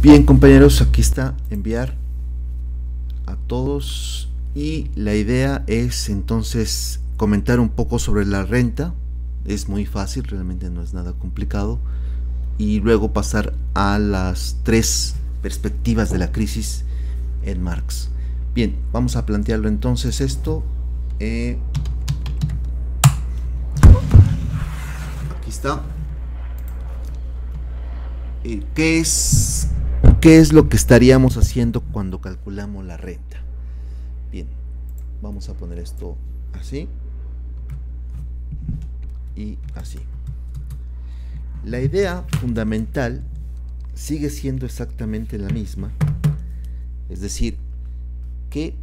Bien, compañeros, aquí está enviar a todos y la idea es entonces comentar un poco sobre la renta. Es muy fácil, realmente no es nada complicado, y luego pasar a las tres perspectivas de la crisis en Marx. Bien, vamos a plantearlo entonces esto. Aquí está. ¿Qué es lo que estaríamos haciendo cuando calculamos la renta? Bien, vamos a poner esto así y así. La idea fundamental sigue siendo exactamente la misma, es decir, que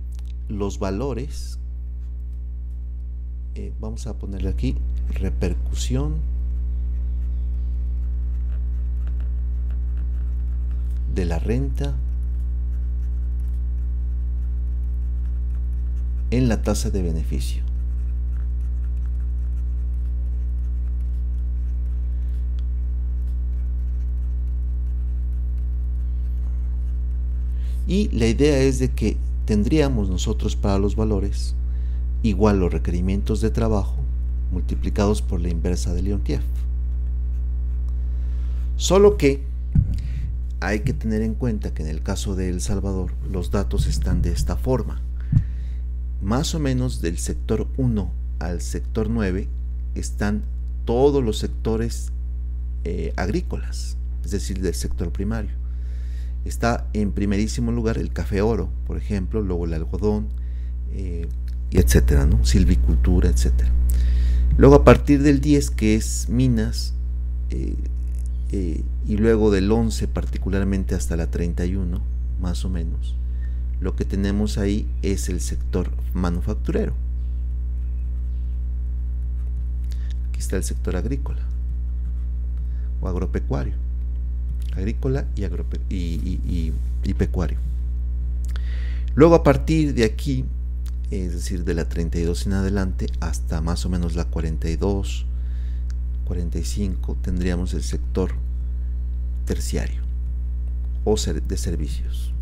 los valores, vamos a ponerle aquí repercusión de la renta en la tasa de beneficio. Y la idea es de que tendríamos nosotros para los valores igual los requerimientos de trabajo multiplicados por la inversa de Leontief. Solo que hay que tener en cuenta que en el caso de El Salvador los datos están de esta forma. Más o menos del sector 1 al sector 9 están todos los sectores agrícolas, es decir, del sector primario. Está en primerísimo lugar el café oro, por ejemplo, luego el algodón, y etcétera, ¿no? Silvicultura, etcétera. Luego a partir del 10, que es minas, y luego del 11 particularmente hasta la 31, más o menos, lo que tenemos ahí es el sector manufacturero. Aquí está el sector agrícola o agropecuario, agrícola y pecuario. Luego a partir de aquí, es decir, de la 32 en adelante hasta más o menos la 42, 45, tendríamos el sector terciario o de servicios.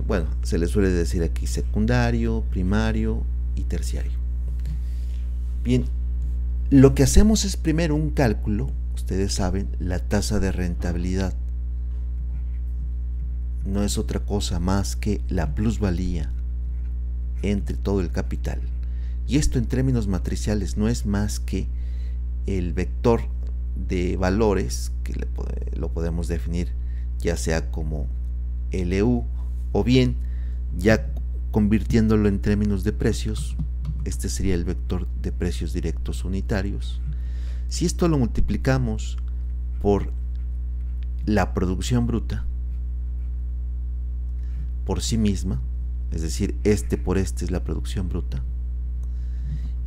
Bueno, se le suele decir aquí secundario, primario y terciario. Bien, lo que hacemos es primero un cálculo, ustedes saben, la tasa de rentabilidad. No es otra cosa más que la plusvalía entre todo el capital. Y esto en términos matriciales no es más que el vector de valores, que lo podemos definir ya sea como LU o bien ya convirtiéndolo en términos de precios, este sería el vector de precios directos unitarios. Si esto lo multiplicamos por la producción bruta por sí misma, es decir, este por este es la producción bruta,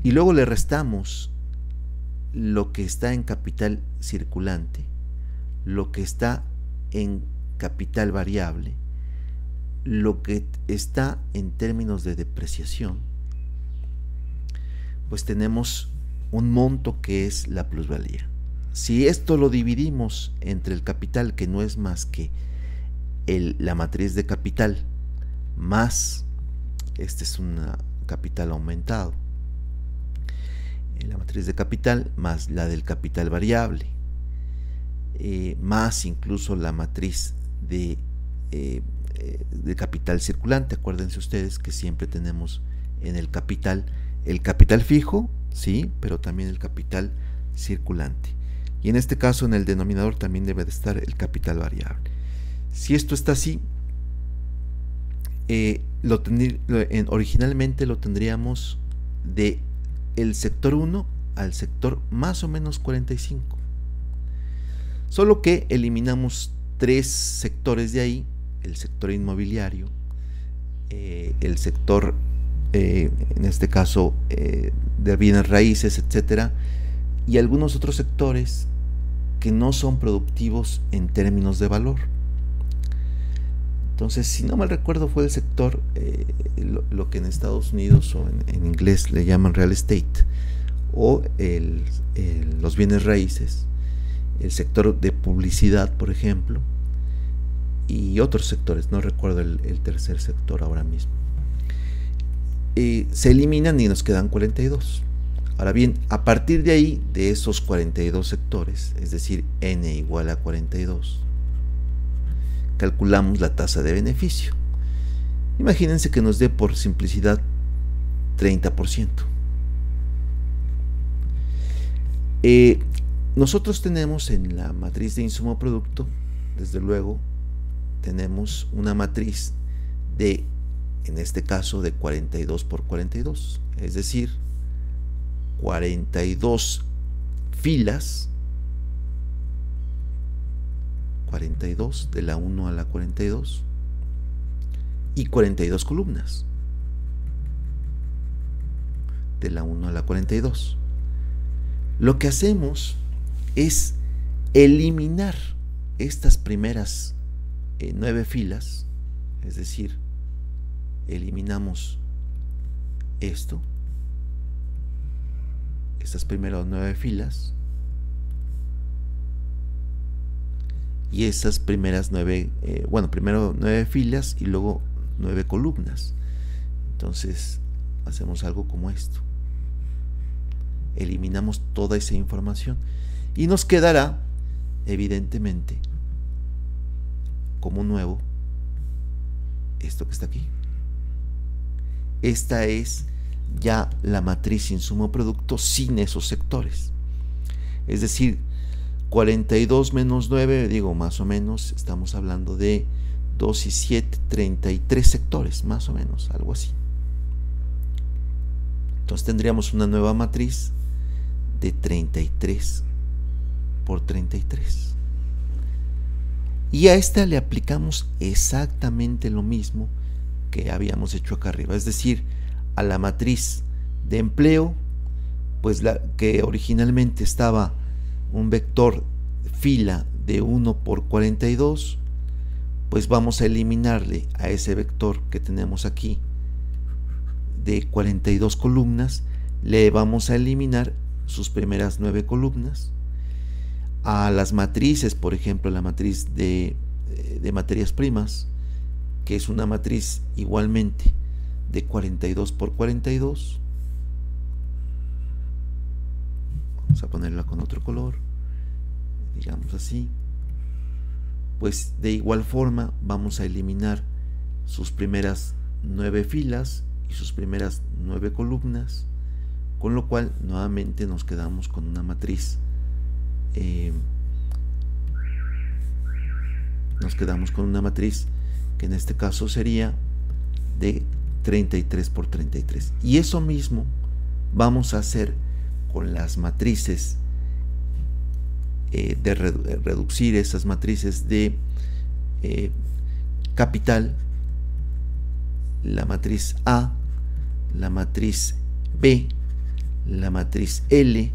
y luego le restamos lo que está en capital circulante, lo que está en capital variable, lo que está en términos de depreciación, pues tenemos un monto que es la plusvalía. Si esto lo dividimos entre el capital, que no es más que la matriz de capital, más, este es un capital aumentado, la matriz de capital más la del capital variable, más incluso la matriz de capital circulante. Acuérdense ustedes que siempre tenemos en el capital fijo, sí, pero también el capital circulante, y en este caso en el denominador también debe de estar el capital variable. Si esto está así, originalmente lo tendríamos de el sector 1 al sector más o menos 45, solo que eliminamos tres sectores de ahí: el sector inmobiliario, el sector en este caso de bienes raíces, etcétera, y algunos otros sectores que no son productivos en términos de valor. Entonces, si no mal recuerdo, fue el sector, lo que en Estados Unidos o en inglés le llaman real estate, o los bienes raíces, el sector de publicidad, por ejemplo, y otros sectores, no recuerdo el tercer sector ahora mismo. Se eliminan y nos quedan 42. Ahora bien, a partir de ahí, de esos 42 sectores, es decir, n igual a 42, calculamos la tasa de beneficio. Imagínense que nos dé por simplicidad 30%. Nosotros tenemos en la matriz de insumo producto, desde luego, tenemos una matriz de, en este caso, de 42 por 42, es decir, 42 filas, 42 de la 1 a la 42, y 42 columnas de la 1 a la 42. Lo que hacemos es eliminar estas primeras 9 filas, es decir, eliminamos esto, estas primeras 9 filas y esas primeras 9, primero 9 filas y luego 9 columnas. Entonces hacemos algo como esto, eliminamos toda esa información y nos quedará evidentemente como nuevo esto que está aquí. Esta es ya la matriz insumo producto sin esos sectores, es decir, 42 menos 9, digo más o menos, estamos hablando de 2 y 7, 33 sectores, más o menos, algo así. Entonces tendríamos una nueva matriz de 33 por 33. Y a esta le aplicamos exactamente lo mismo que habíamos hecho acá arriba, es decir, a la matriz de empleo, pues la que originalmente estaba un vector fila de 1 por 42, pues vamos a eliminarle a ese vector que tenemos aquí de 42 columnas, le vamos a eliminar sus primeras 9 columnas. A las matrices, por ejemplo, la matriz de materias primas, que es una matriz igualmente de 42 por 42, vamos a ponerla con otro color, digamos así, pues de igual forma vamos a eliminar sus primeras 9 filas y sus primeras 9 columnas, con lo cual nuevamente nos quedamos con una matriz que en este caso sería de 33 por 33, y eso mismo vamos a hacer con las matrices de reducir esas matrices de capital, la matriz A, la matriz B, la matriz L,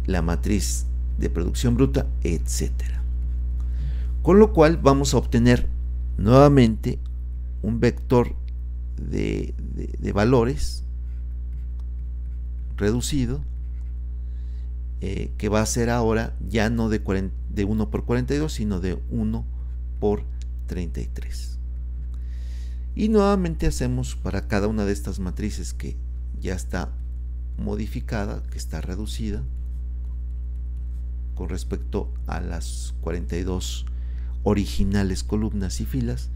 la matriz de producción bruta, etcétera. Con lo cual vamos a obtener nuevamente un vector de valores reducido, que va a ser ahora ya no de 1 por 42, sino de 1 por 33. Y nuevamente hacemos para cada una de estas matrices que ya está modificada, que está reducida con respecto a las 42 originales columnas y filas,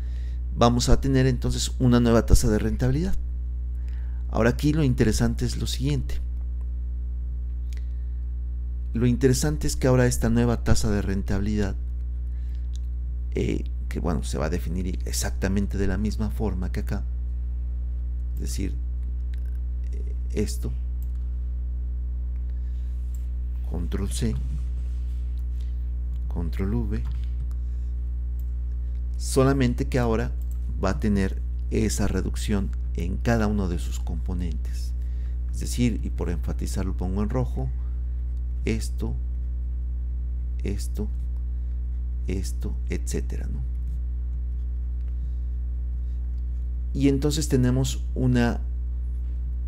vamos a tener entonces una nueva tasa de rentabilidad. Ahora aquí lo interesante es lo siguiente. Lo interesante es que ahora esta nueva tasa de rentabilidad, que bueno, se va a definir exactamente de la misma forma que acá, es decir, esto, control C, control V, solamente que ahora va a tener esa reducción en cada uno de sus componentes, es decir, y por enfatizar lo pongo en rojo, esto, etcétera, ¿no? Y entonces tenemos una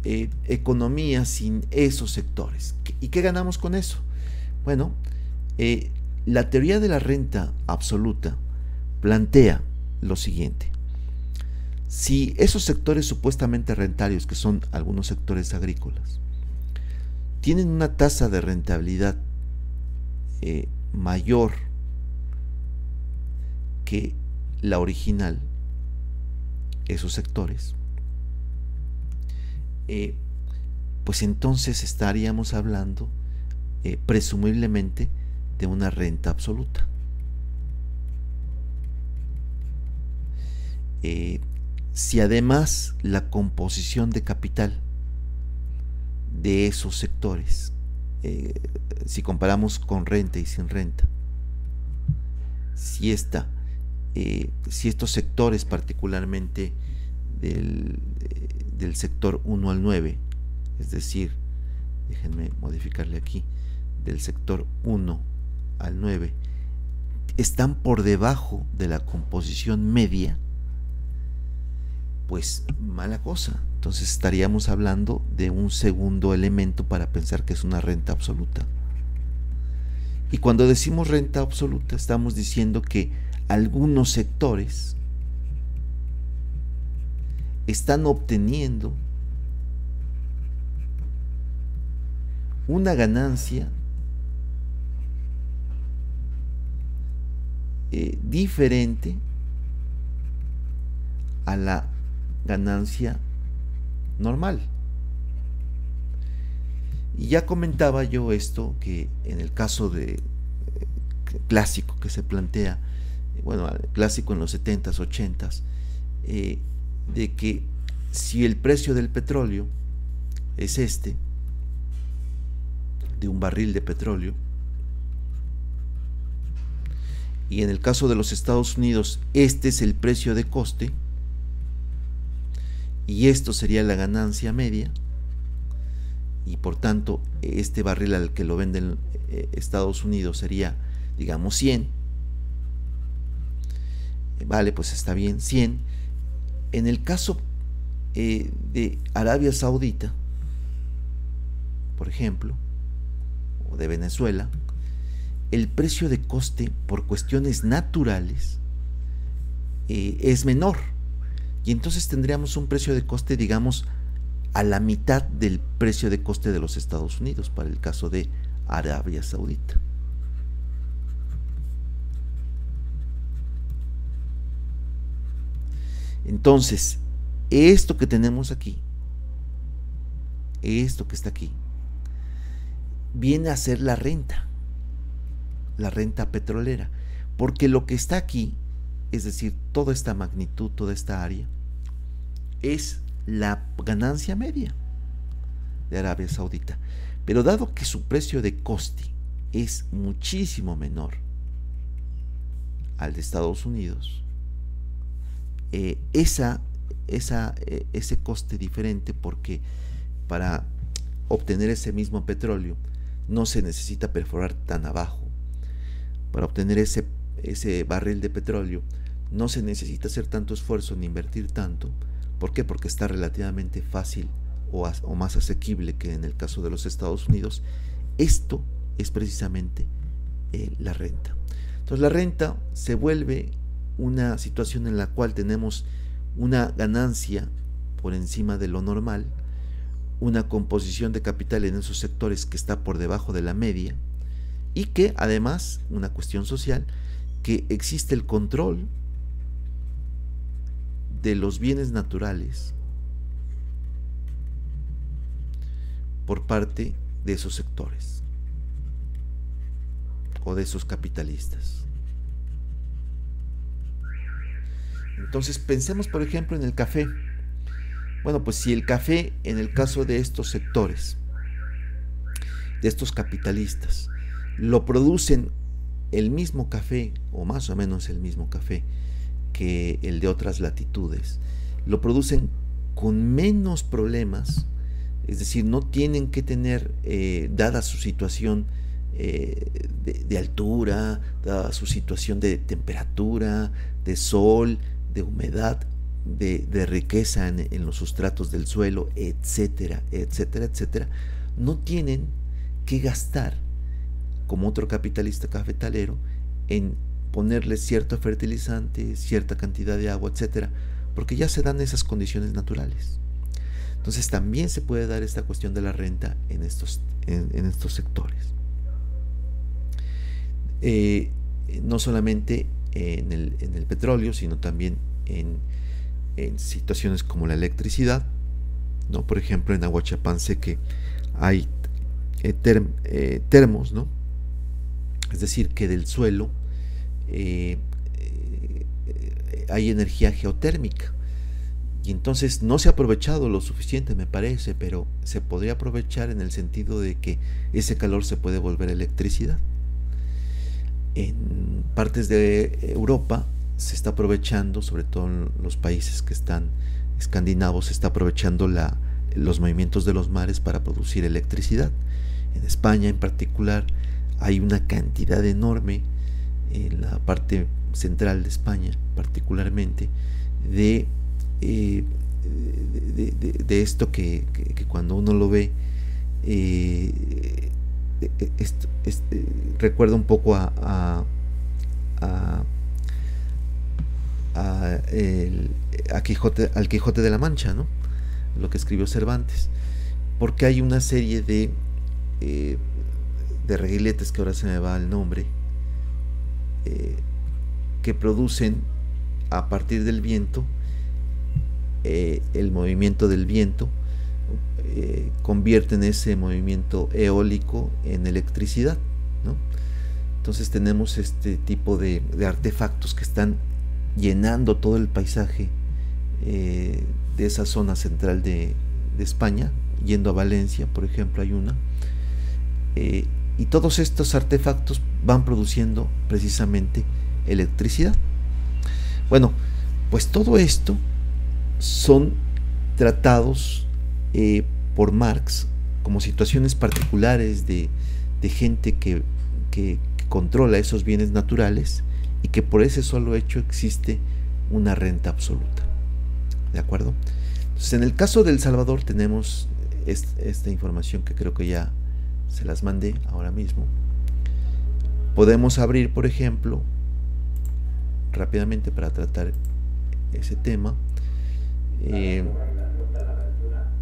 economía sin esos sectores. ¿Y qué ganamos con eso? Bueno, la teoría de la renta absoluta plantea lo siguiente: si esos sectores supuestamente rentarios, que son algunos sectores agrícolas, tienen una tasa de rentabilidad mayor que la original, esos sectores, pues entonces estaríamos hablando presumiblemente de una renta absoluta. Si además la composición de capital de esos sectores, si comparamos con renta y sin renta, si estos sectores, particularmente del sector 1 al 9, es decir, déjenme modificarle aquí, del sector 1 al 9, están por debajo de la composición media, pues mala cosa. Entonces estaríamos hablando de un segundo elemento para pensar que es una renta absoluta. Y cuando decimos renta absoluta, estamos diciendo que algunos sectores están obteniendo una ganancia diferente a la ganancia normal. Y ya comentaba yo esto, que en el caso de clásico que se plantea, bueno, clásico en los 70s, 80s, de que si el precio del petróleo es de un barril de petróleo, y en el caso de los Estados Unidos este es el precio de coste, y esto sería la ganancia media, y por tanto este barril al que lo venden Estados Unidos sería, digamos, 100. Vale, pues está bien, 100. En el caso de Arabia Saudita, por ejemplo, o de Venezuela, el precio de coste por cuestiones naturales es menor, y entonces tendríamos un precio de coste, digamos, a la mitad del precio de coste de los Estados Unidos para el caso de Arabia Saudita. Entonces, esto que tenemos aquí, esto que está aquí, viene a ser la renta petrolera, porque lo que está aquí, es decir, toda esta magnitud, toda esta área, es la ganancia media de Arabia Saudita. Pero dado que su precio de coste es muchísimo menor al de Estados Unidos, ese coste diferente, porque para obtener ese mismo petróleo no se necesita perforar tan abajo. Para obtener ese barril de petróleo no se necesita hacer tanto esfuerzo ni invertir tanto. ¿Por qué? Porque está relativamente fácil o más asequible que en el caso de los Estados Unidos. Esto es precisamente la renta. Entonces la renta se vuelve una situación en la cual tenemos una ganancia por encima de lo normal, una composición de capital en esos sectores que está por debajo de la media, y que además, una cuestión social, que existe el control de los bienes naturales por parte de esos sectores o de esos capitalistas. Entonces pensemos, por ejemplo, en el café. Bueno, pues si el café, en el caso de estos sectores, de estos capitalistas, lo producen el mismo café, o más o menos el mismo café que el de otras latitudes, lo producen con menos problemas, es decir, no tienen que tener, dada su situación de altura, dada su situación de temperatura, de sol, de humedad, de riqueza en los sustratos del suelo, etcétera, etcétera, etcétera, no tienen que gastar, como otro capitalista cafetalero, en ponerle cierto fertilizante, cierta cantidad de agua, etcétera, porque ya se dan esas condiciones naturales. Entonces también se puede dar esta cuestión de la renta en estos sectores. No solamente en el petróleo, sino también en situaciones como la electricidad, ¿no? Por ejemplo, en Ahuachapán sé que hay termos, ¿no? Es decir, que del suelo hay energía geotérmica, y entonces no se ha aprovechado lo suficiente, me parece, pero se podría aprovechar en el sentido de que ese calor se puede volver electricidad. En partes de Europa se está aprovechando, sobre todo en los países que están escandinavos, se está aprovechando los movimientos de los mares para producir electricidad. En España en particular hay una cantidad enorme, en la parte central de España particularmente, de esto que cuando uno lo ve recuerda un poco al Quijote de la Mancha, ¿no? Lo que escribió Cervantes, porque hay una serie de reguiletes, que ahora se me va el nombre, que producen a partir del viento, el movimiento del viento convierten ese movimiento eólico en electricidad, ¿no? Entonces tenemos este tipo de artefactos que están llenando todo el paisaje de esa zona central de España, yendo a Valencia, por ejemplo, hay una, y todos estos artefactos van produciendo precisamente electricidad. Bueno, pues todo esto son tratados por Marx como situaciones particulares de gente que controla esos bienes naturales, y que por ese solo hecho existe una renta absoluta. ¿De acuerdo? Entonces, en el caso de El Salvador tenemos esta información que creo que ya se las mandé ahora mismo. Podemos abrir, por ejemplo, rápidamente para tratar ese tema,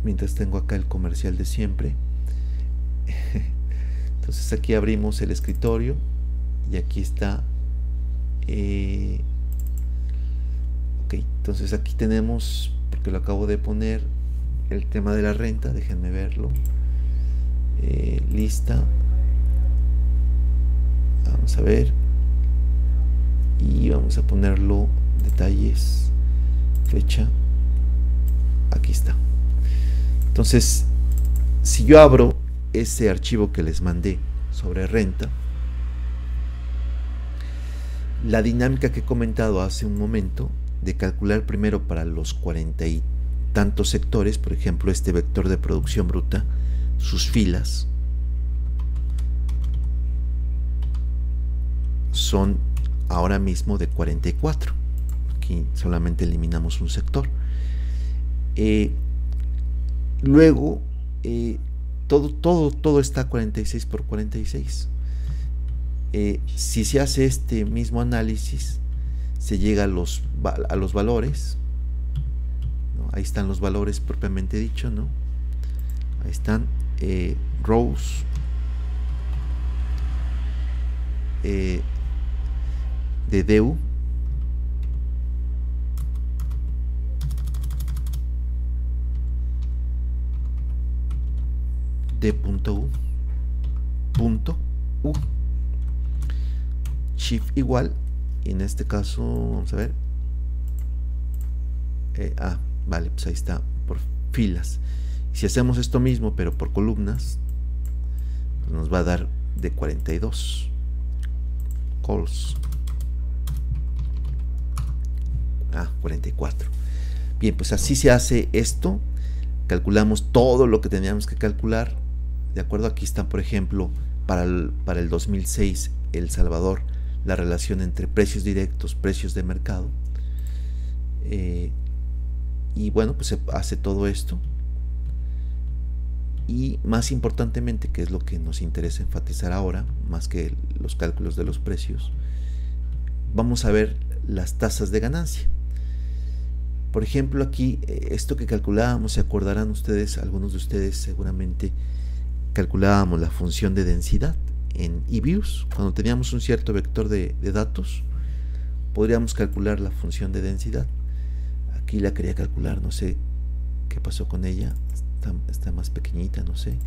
mientras tengo acá el comercial de siempre. Entonces aquí abrimos el escritorio y aquí está. Ok, entonces aquí tenemos, porque lo acabo de poner, el tema de la renta. Déjenme verlo. Lista. Vamos a ver. Y vamos a ponerlo detalles, fecha. Aquí está. Entonces, si yo abro ese archivo que les mandé sobre renta, la dinámica que he comentado hace un momento, de calcular primero para los 40 y tantos sectores, por ejemplo, este vector de producción bruta, sus filas son ahora mismo de 44. Aquí solamente eliminamos un sector. Luego, todo está 46 por 46. Si se hace este mismo análisis, se llega a los valores, ¿no? Ahí están los valores propiamente dicho, ¿no? Ahí están rows de DEU, D.U, punto U, shift igual, y en este caso vamos a ver, vale, pues ahí está por filas. Si hacemos esto mismo pero por columnas, pues nos va a dar de 42 calls. 44. Bien, pues así se hace esto. Calculamos todo lo que teníamos que calcular. De acuerdo, aquí están, por ejemplo, para el 2006, El Salvador, la relación entre precios directos, precios de mercado. Y bueno, pues se hace todo esto. Y más importantemente, que es lo que nos interesa enfatizar ahora, más que los cálculos de los precios, vamos a ver las tasas de ganancia. Por ejemplo, aquí, esto que calculábamos, se acordarán ustedes, algunos de ustedes seguramente calculábamos la función de densidad en eViews. Cuando teníamos un cierto vector de datos, podríamos calcular la función de densidad. Aquí la quería calcular, no sé qué pasó con ella, está más pequeñita, no sé.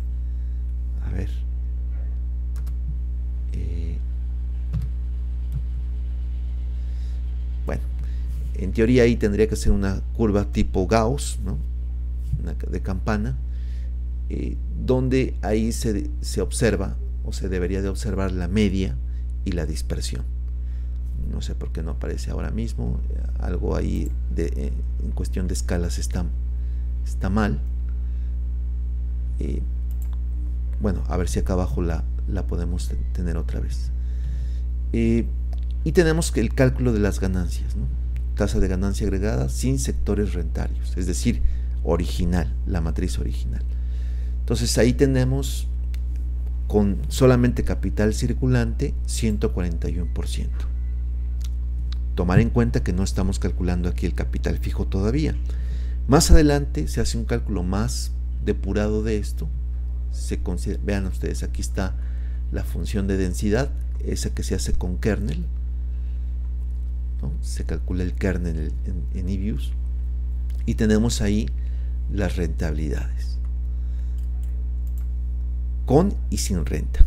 A ver. Bueno, en teoría ahí tendría que ser una curva tipo Gauss, ¿no? De campana, donde ahí se observa, o se debería de observar, la media y la dispersión. No sé por qué no aparece ahora mismo, algo ahí en cuestión de escalas está mal. Bueno, a ver si acá abajo la podemos tener otra vez. Y tenemos que el cálculo de las ganancias, ¿no? Tasa de ganancia agregada sin sectores rentarios, es decir, original, la matriz original. Entonces ahí tenemos, con solamente capital circulante, 141%. Tomar en cuenta que no estamos calculando aquí el capital fijo todavía. Más adelante se hace un cálculo más depurado de esto. Vean ustedes, aquí está la función de densidad, esa que se hace con kernel, ¿no? Se calcula el kernel en eViews y tenemos ahí las rentabilidades con y sin renta.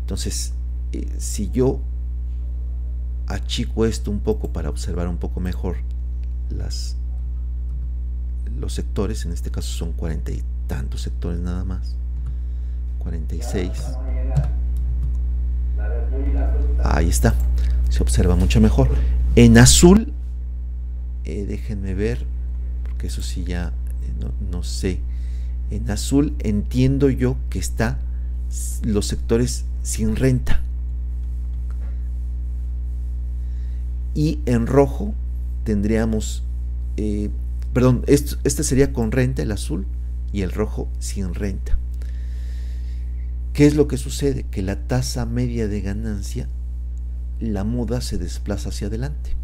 Entonces, si yo achico esto un poco para observar un poco mejor los sectores, en este caso son 40 y tantos sectores nada más, 46. Ahí está, se observa mucho mejor. En azul, déjenme ver, porque eso sí ya no sé. En azul entiendo yo que está los sectores sin renta. Y en rojo tendríamos, perdón, este sería con renta, el azul, y el rojo sin renta. ¿Qué es lo que sucede? Que la tasa media de ganancia, la muda se desplaza hacia adelante.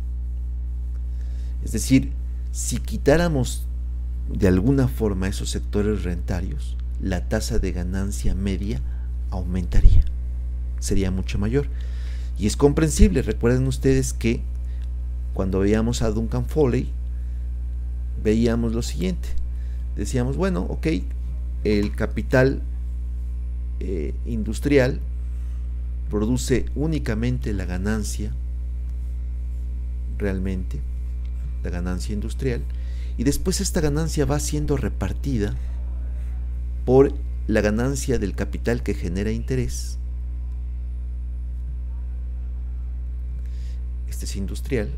Es decir, si quitáramos de alguna forma esos sectores rentarios, la tasa de ganancia media aumentaría, sería mucho mayor. Y es comprensible. Recuerden ustedes que cuando veíamos a Duncan Foley, veíamos lo siguiente. Decíamos, bueno, ok, el capital industrial produce únicamente la ganancia, realmente, la ganancia industrial, y después esta ganancia va siendo repartida por la ganancia del capital que genera interés. Este es industrial,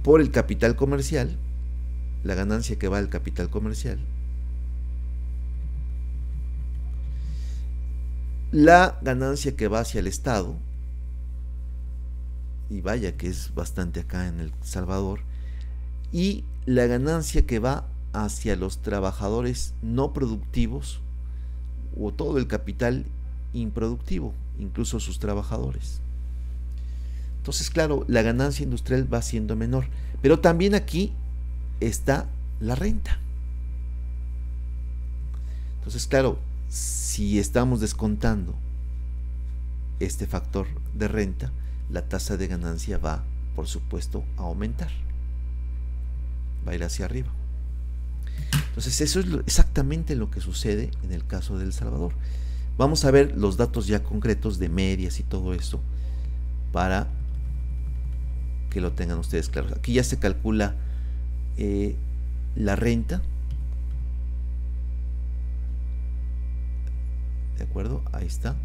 por el capital comercial, la ganancia que va al capital comercial, la ganancia que va hacia el Estado, y vaya que es bastante acá en El Salvador, y la ganancia que va hacia los trabajadores no productivos, o todo el capital improductivo, incluso sus trabajadores. Entonces, claro, la ganancia industrial va siendo menor, pero también aquí está la renta. Entonces, claro, si estamos descontando este factor de renta, la tasa de ganancia va, por supuesto, a aumentar, va a ir hacia arriba. Entonces, eso es exactamente lo que sucede en el caso de El Salvador. Vamos a ver los datos ya concretos de medias y todo esto para que lo tengan ustedes claro. Aquí ya se calcula la renta. ¿De acuerdo? Ahí está.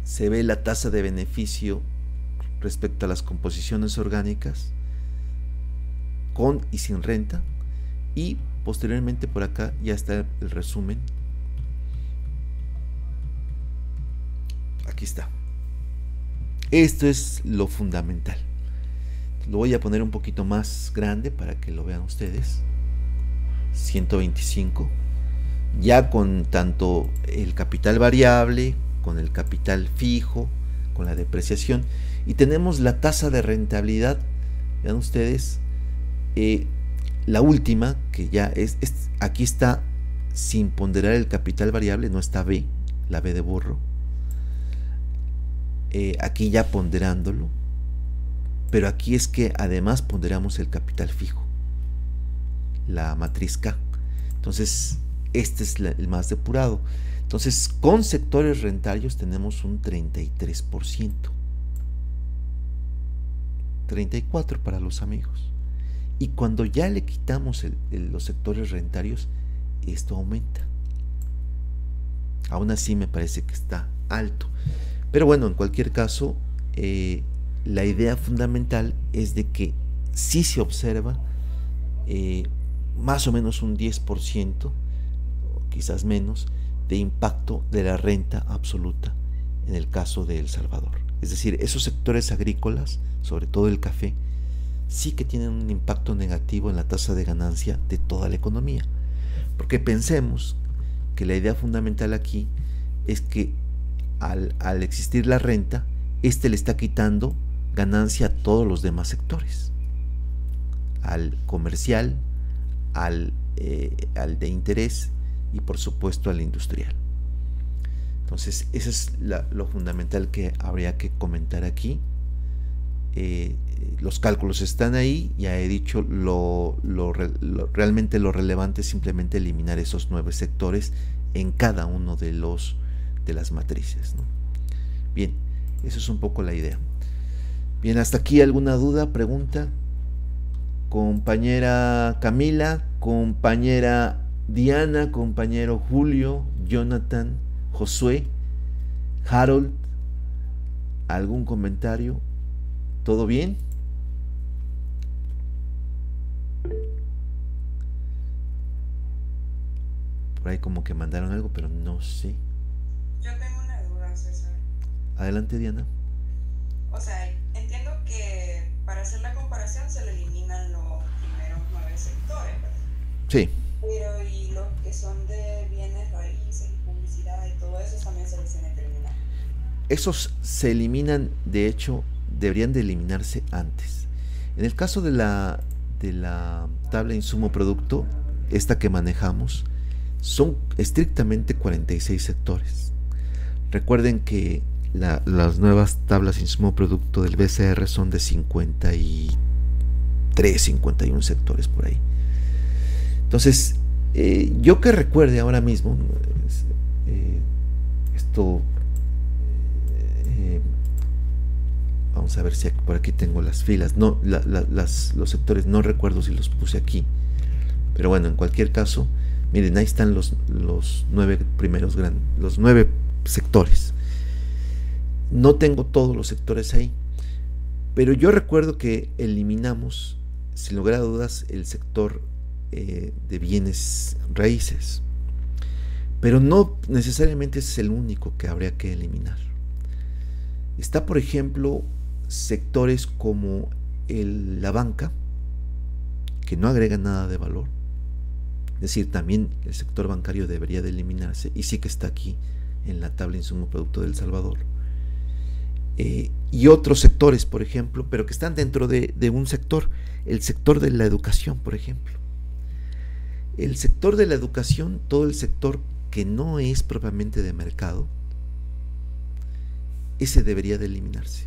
Se ve la tasa de beneficio respecto a las composiciones orgánicas con y sin renta, y posteriormente por acá ya está el resumen. Aquí está. Esto es lo fundamental. Lo voy a poner un poquito más grande para que lo vean ustedes. 125. Ya con tanto el capital variable, con el capital fijo, con la depreciación. Y tenemos la tasa de rentabilidad, vean ustedes, la última, que ya aquí está sin ponderar el capital variable, no está B, la B de burro. Aquí ya ponderándolo, pero aquí es que además ponderamos el capital fijo, la matriz K. Entonces este es el más depurado. Entonces con sectores rentarios tenemos un 33%, 34% para los amigos. Y cuando ya le quitamos los sectores rentarios, esto aumenta. Aún así me parece que está alto. Pero bueno, en cualquier caso, la idea fundamental es de que sí se observa más o menos un 10%, o quizás menos, de impacto de la renta absoluta en el caso de El Salvador. Es decir, esos sectores agrícolas, sobre todo el café, sí que tienen un impacto negativo en la tasa de ganancia de toda la economía. Porque pensemos que la idea fundamental aquí es que al existir la renta, le está quitando ganancia a todos los demás sectores, al comercial, al de interés y por supuesto al industrial. Entonces eso es lo fundamental que habría que comentar aquí. Los cálculos están ahí, ya he dicho, realmente lo relevante es simplemente eliminar esos 9 sectores en cada uno de las matrices, ¿no? Bien, eso es un poco la idea. Bien, hasta aquí alguna duda, pregunta, compañera Camila, compañera Diana, compañero Julio, Jonathan, Josué, Harold, ¿algún comentario? ¿Todo bien? Por ahí como que mandaron algo, pero no sé. Yo tengo una duda, César. Adelante, Diana. O sea, entiendo que para hacer la comparación se le eliminan los primeros 9 sectores, ¿verdad? Sí. Pero y los que son de bienes raíces y publicidad y todo eso también se les tiene que eliminar. Esos se eliminan, de hecho, deberían de eliminarse antes. En el caso de la tabla insumo-producto, esta que manejamos, son estrictamente 46 sectores. Recuerden que las nuevas tablas insumo-producto del BCR son de 53, 51 sectores por ahí. Entonces, yo que recuerde ahora mismo, esto... vamos a ver si por aquí tengo las filas. No, los sectores no recuerdo si los puse aquí, pero bueno, en cualquier caso, miren, ahí están los 9 primeros los 9 sectores. No tengo todos los sectores ahí, pero yo recuerdo que eliminamos, sin lugar a dudas, el sector de bienes raíces, pero no necesariamente es el único que habría que eliminar. Está, por ejemplo, sectores como la banca, que no agrega nada de valor. Es decir, también el sector bancario debería de eliminarse, y sí que está aquí en la tabla insumo-producto de El Salvador. Y otros sectores, por ejemplo, pero que están dentro de un sector, el sector de la educación, por ejemplo. El sector de la educación, todo el sector que no es propiamente de mercado, ese debería de eliminarse.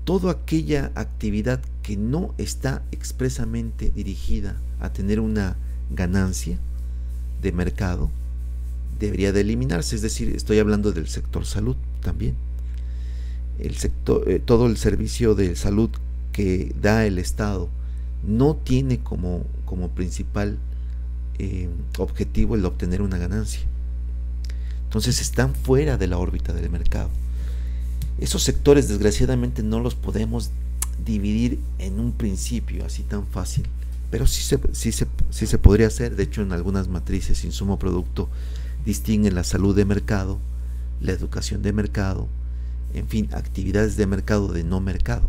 Toda aquella actividad que no está expresamente dirigida a tener una ganancia de mercado debería de eliminarse. Es decir, estoy hablando del sector salud también. Todo el servicio de salud que da el Estado no tiene como principal objetivo el obtener una ganancia. Entonces están fuera de la órbita del mercado. Esos sectores desgraciadamente no los podemos dividir en un principio así tan fácil, pero sí se podría hacer. De hecho, en algunas matrices insumo-producto distinguen la salud de mercado, la educación de mercado, en fin, actividades de mercado de no mercado.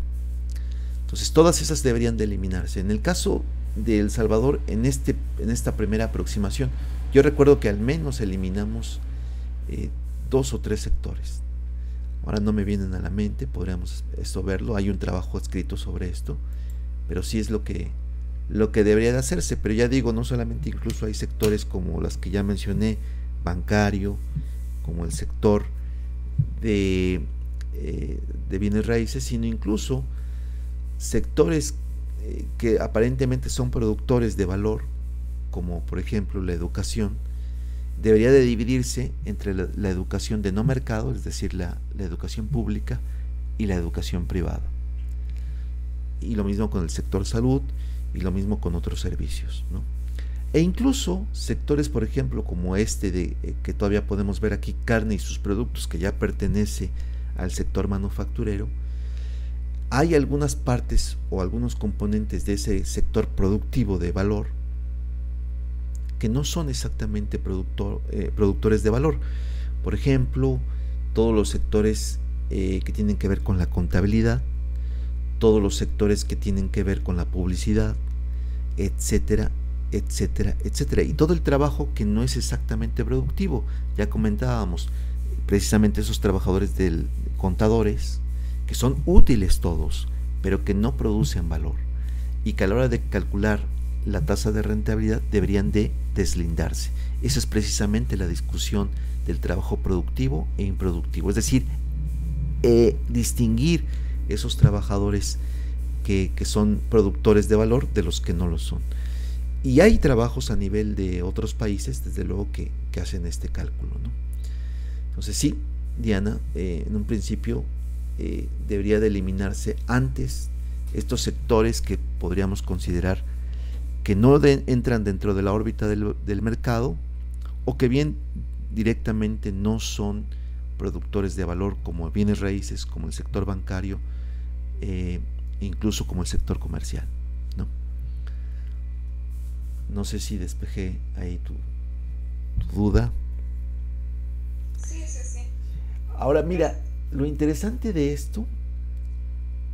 Entonces todas esas deberían de eliminarse. En el caso de El Salvador, en esta primera aproximación, yo recuerdo que al menos eliminamos 2 o 3 sectores. Ahora no me vienen a la mente, podríamos esto verlo, hay un trabajo escrito sobre esto, pero sí es lo que debería de hacerse. Pero ya digo, no solamente, incluso hay sectores como las que ya mencioné, bancario, como el sector de bienes raíces, sino incluso sectores que aparentemente son productores de valor, como por ejemplo la educación. Debería de dividirse entre la educación de no mercado, es decir, la educación pública, y la educación privada. Y lo mismo con el sector salud, y lo mismo con otros servicios, ¿no? E incluso sectores, por ejemplo, como este que todavía podemos ver aquí, carne y sus productos, que ya pertenece al sector manufacturero. Hay algunas partes o algunos componentes de ese sector productivo de valor que no son exactamente productores de valor. Por ejemplo, todos los sectores que tienen que ver con la contabilidad, todos los sectores que tienen que ver con la publicidad, etcétera, etcétera, etcétera. Y todo el trabajo que no es exactamente productivo. Ya comentábamos, precisamente esos trabajadores contadores, que son útiles todos, pero que no producen valor, y que a la hora de calcular la tasa de rentabilidad deberían de deslindarse. Esa es precisamente la discusión del trabajo productivo e improductivo, es decir, distinguir esos trabajadores que son productores de valor de los que no lo son. Y hay trabajos a nivel de otros países, desde luego, que hacen este cálculo, ¿no? Entonces sí, Diana, en un principio debería de eliminarse antes estos sectores que podríamos considerar que no entran dentro de la órbita del mercado, o que bien directamente no son productores de valor, como bienes raíces, como el sector bancario, incluso como el sector comercial, ¿no? No sé si despejé ahí tu duda. Sí. Ahora mira, lo interesante de esto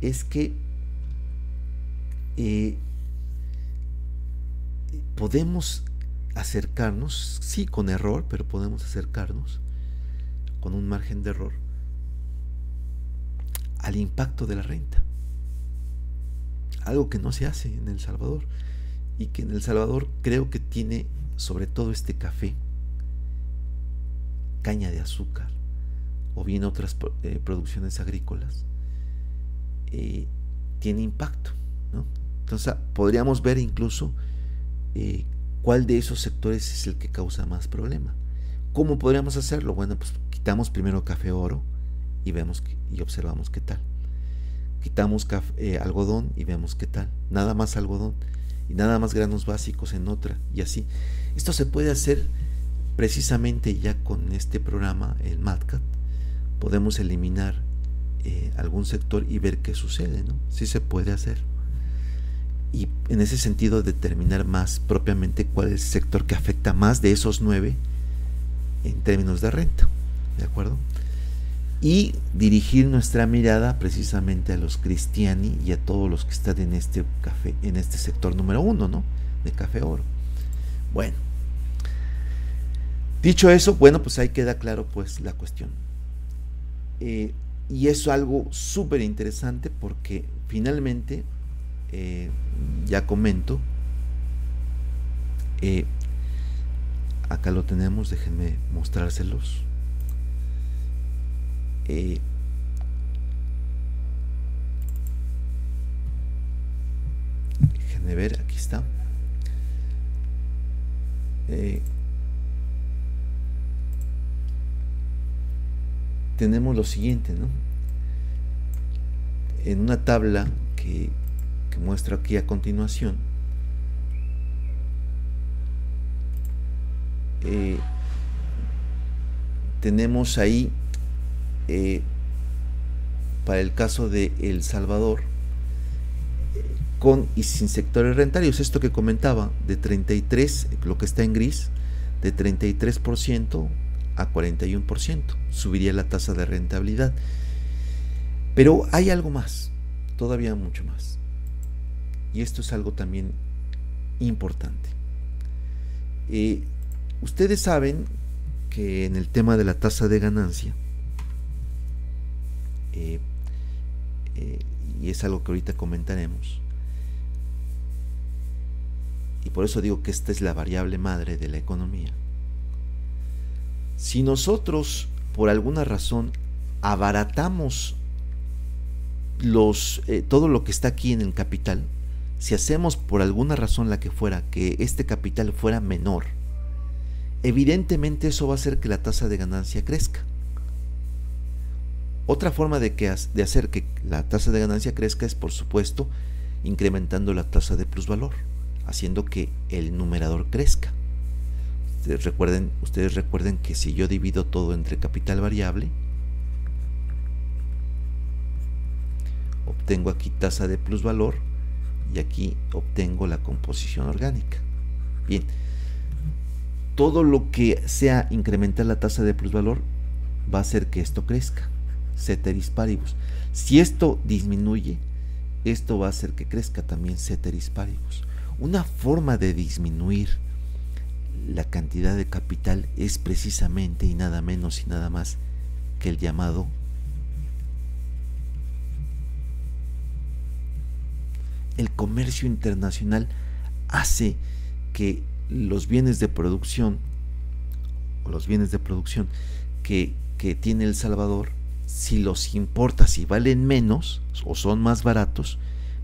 es que podemos acercarnos, sí con error, pero podemos acercarnos con un margen de error al impacto de la renta. Algo que no se hace en El Salvador, y que en El Salvador creo que tiene, sobre todo este café, caña de azúcar, o bien otras producciones agrícolas, tiene impacto, ¿no? Entonces podríamos ver incluso cuál de esos sectores es el que causa más problema. ¿Cómo podríamos hacerlo? Bueno, pues quitamos primero café oro y vemos y observamos qué tal. Quitamos algodón y vemos qué tal. Nada más algodón y nada más granos básicos en otra, y así. Esto se puede hacer precisamente ya con este programa, el MatCat. Podemos eliminar algún sector y ver qué sucede, ¿no? Sí se puede hacer. Y en ese sentido determinar más propiamente cuál es el sector que afecta más de esos 9 en términos de renta, ¿de acuerdo? Y dirigir nuestra mirada precisamente a los cristiani y a todos los que están en este café, en este sector número 1, ¿no? De café oro. Bueno, dicho eso, bueno, pues ahí queda claro pues la cuestión. Y es algo súper interesante porque finalmente, ya comento, acá lo tenemos, déjenme mostrárselos. Déjenme ver, aquí está. Tenemos lo siguiente, ¿no? En una tabla que muestro aquí a continuación, tenemos ahí para el caso de El Salvador, con y sin sectores rentarios, esto que comentaba, de 33, lo que está en gris, de 33% a 41%, subiría la tasa de rentabilidad. Pero hay algo más, todavía mucho más, y esto es algo también importante. Ustedes saben que en el tema de la tasa de ganancia, y es algo que ahorita comentaremos. Y por eso digo que esta es la variable madre de la economía. Si nosotros, por alguna razón, abaratamos todo lo que está aquí en el capital, si hacemos por alguna razón la que fuera, que este capital fuera menor, evidentemente eso va a hacer que la tasa de ganancia crezca. Otra forma de hacer que la tasa de ganancia crezca es, por supuesto, incrementando la tasa de plusvalor, haciendo que el numerador crezca. Ustedes recuerden que si yo divido todo entre capital variable, obtengo aquí tasa de plusvalor y aquí obtengo la composición orgánica. Bien, todo lo que sea incrementar la tasa de plusvalor va a hacer que esto crezca, ceteris paribus. Si esto disminuye, esto va a hacer que crezca también ceteris paribus. Una forma de disminuir la cantidad de capital es precisamente y nada menos y nada más que el llamado el comercio internacional. Hace que los bienes de producción que tiene El Salvador, si los importa, si valen menos o son más baratos,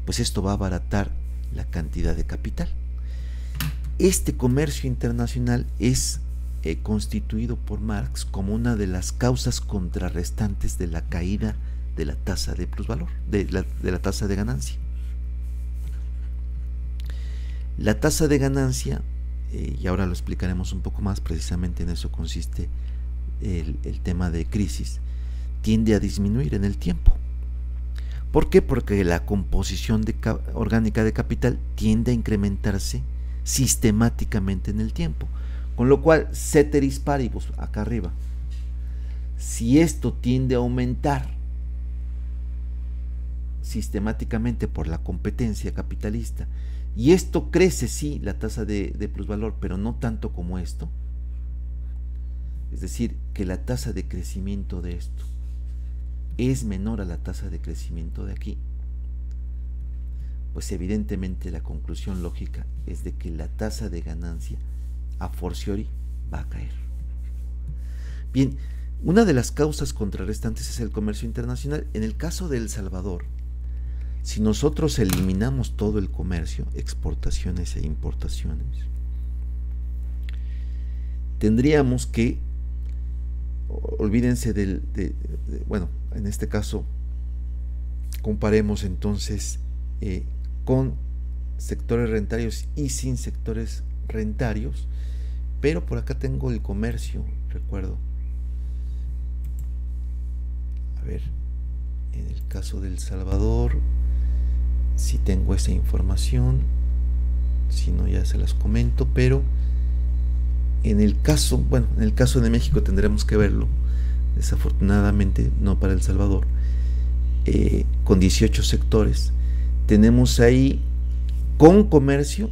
pues esto va a abaratar la cantidad de capital. Este comercio internacional es constituido por Marx como una de las causas contrarrestantes de la caída de la tasa de plusvalor, de la tasa de ganancia. La tasa de ganancia, y ahora lo explicaremos un poco más, precisamente en eso consiste el tema de crisis, tiende a disminuir en el tiempo. ¿Por qué? Porque la composición orgánica de capital tiende a incrementarse sistemáticamente en el tiempo, con lo cual ceteris paribus, acá arriba, si esto tiende a aumentar sistemáticamente por la competencia capitalista, y esto crece, sí, la tasa de plusvalor, pero no tanto como esto, es decir, que la tasa de crecimiento de esto es menor a la tasa de crecimiento de aquí, pues evidentemente la conclusión lógica es de que la tasa de ganancia a fortiori va a caer. Bien, una de las causas contrarrestantes es el comercio internacional. En el caso de El Salvador, si nosotros eliminamos todo el comercio, exportaciones e importaciones, tendríamos que, olvídense bueno, en este caso, comparemos entonces con sectores rentarios y sin sectores rentarios, pero por acá tengo el comercio, recuerdo. A ver, en el caso de El Salvador, si tengo esa información, si no ya se las comento, pero en el caso de México tendremos que verlo, desafortunadamente no para El Salvador, con 18 sectores. Tenemos ahí con comercio,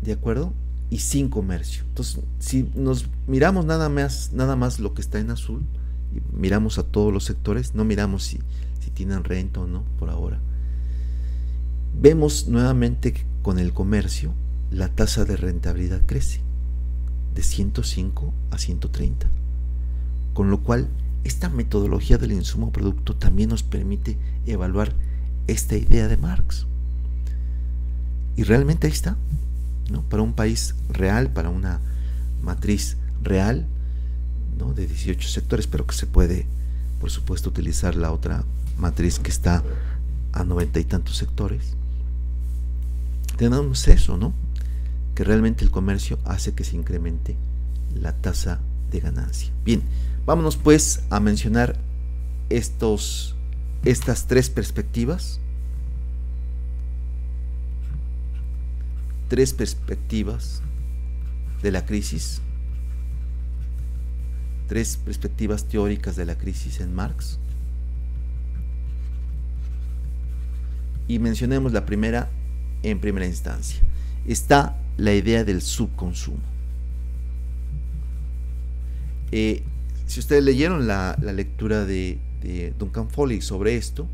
¿de acuerdo? Y sin comercio. Entonces, si nos miramos nada más lo que está en azul, y miramos a todos los sectores, no miramos si tienen renta o no por ahora, vemos nuevamente que con el comercio la tasa de rentabilidad crece de 105 a 130, con lo cual esta metodología del insumo producto también nos permite evaluar esta idea de Marx, y realmente ahí está, ¿no? Para un país real, para una matriz real, ¿no? De 18 sectores, pero que se puede, por supuesto, utilizar la otra matriz que está a 90 y tantos sectores. Tenemos eso, ¿no? Que realmente el comercio hace que se incremente la tasa de ganancia. Bien, vámonos pues a mencionar estas tres perspectivas. Tres perspectivas de la crisis. Tres perspectivas teóricas de la crisis en Marx. Y mencionemos la primera en primera instancia. Está la idea del subconsumo. Si ustedes leyeron la lectura de Duncan Foley sobre esto,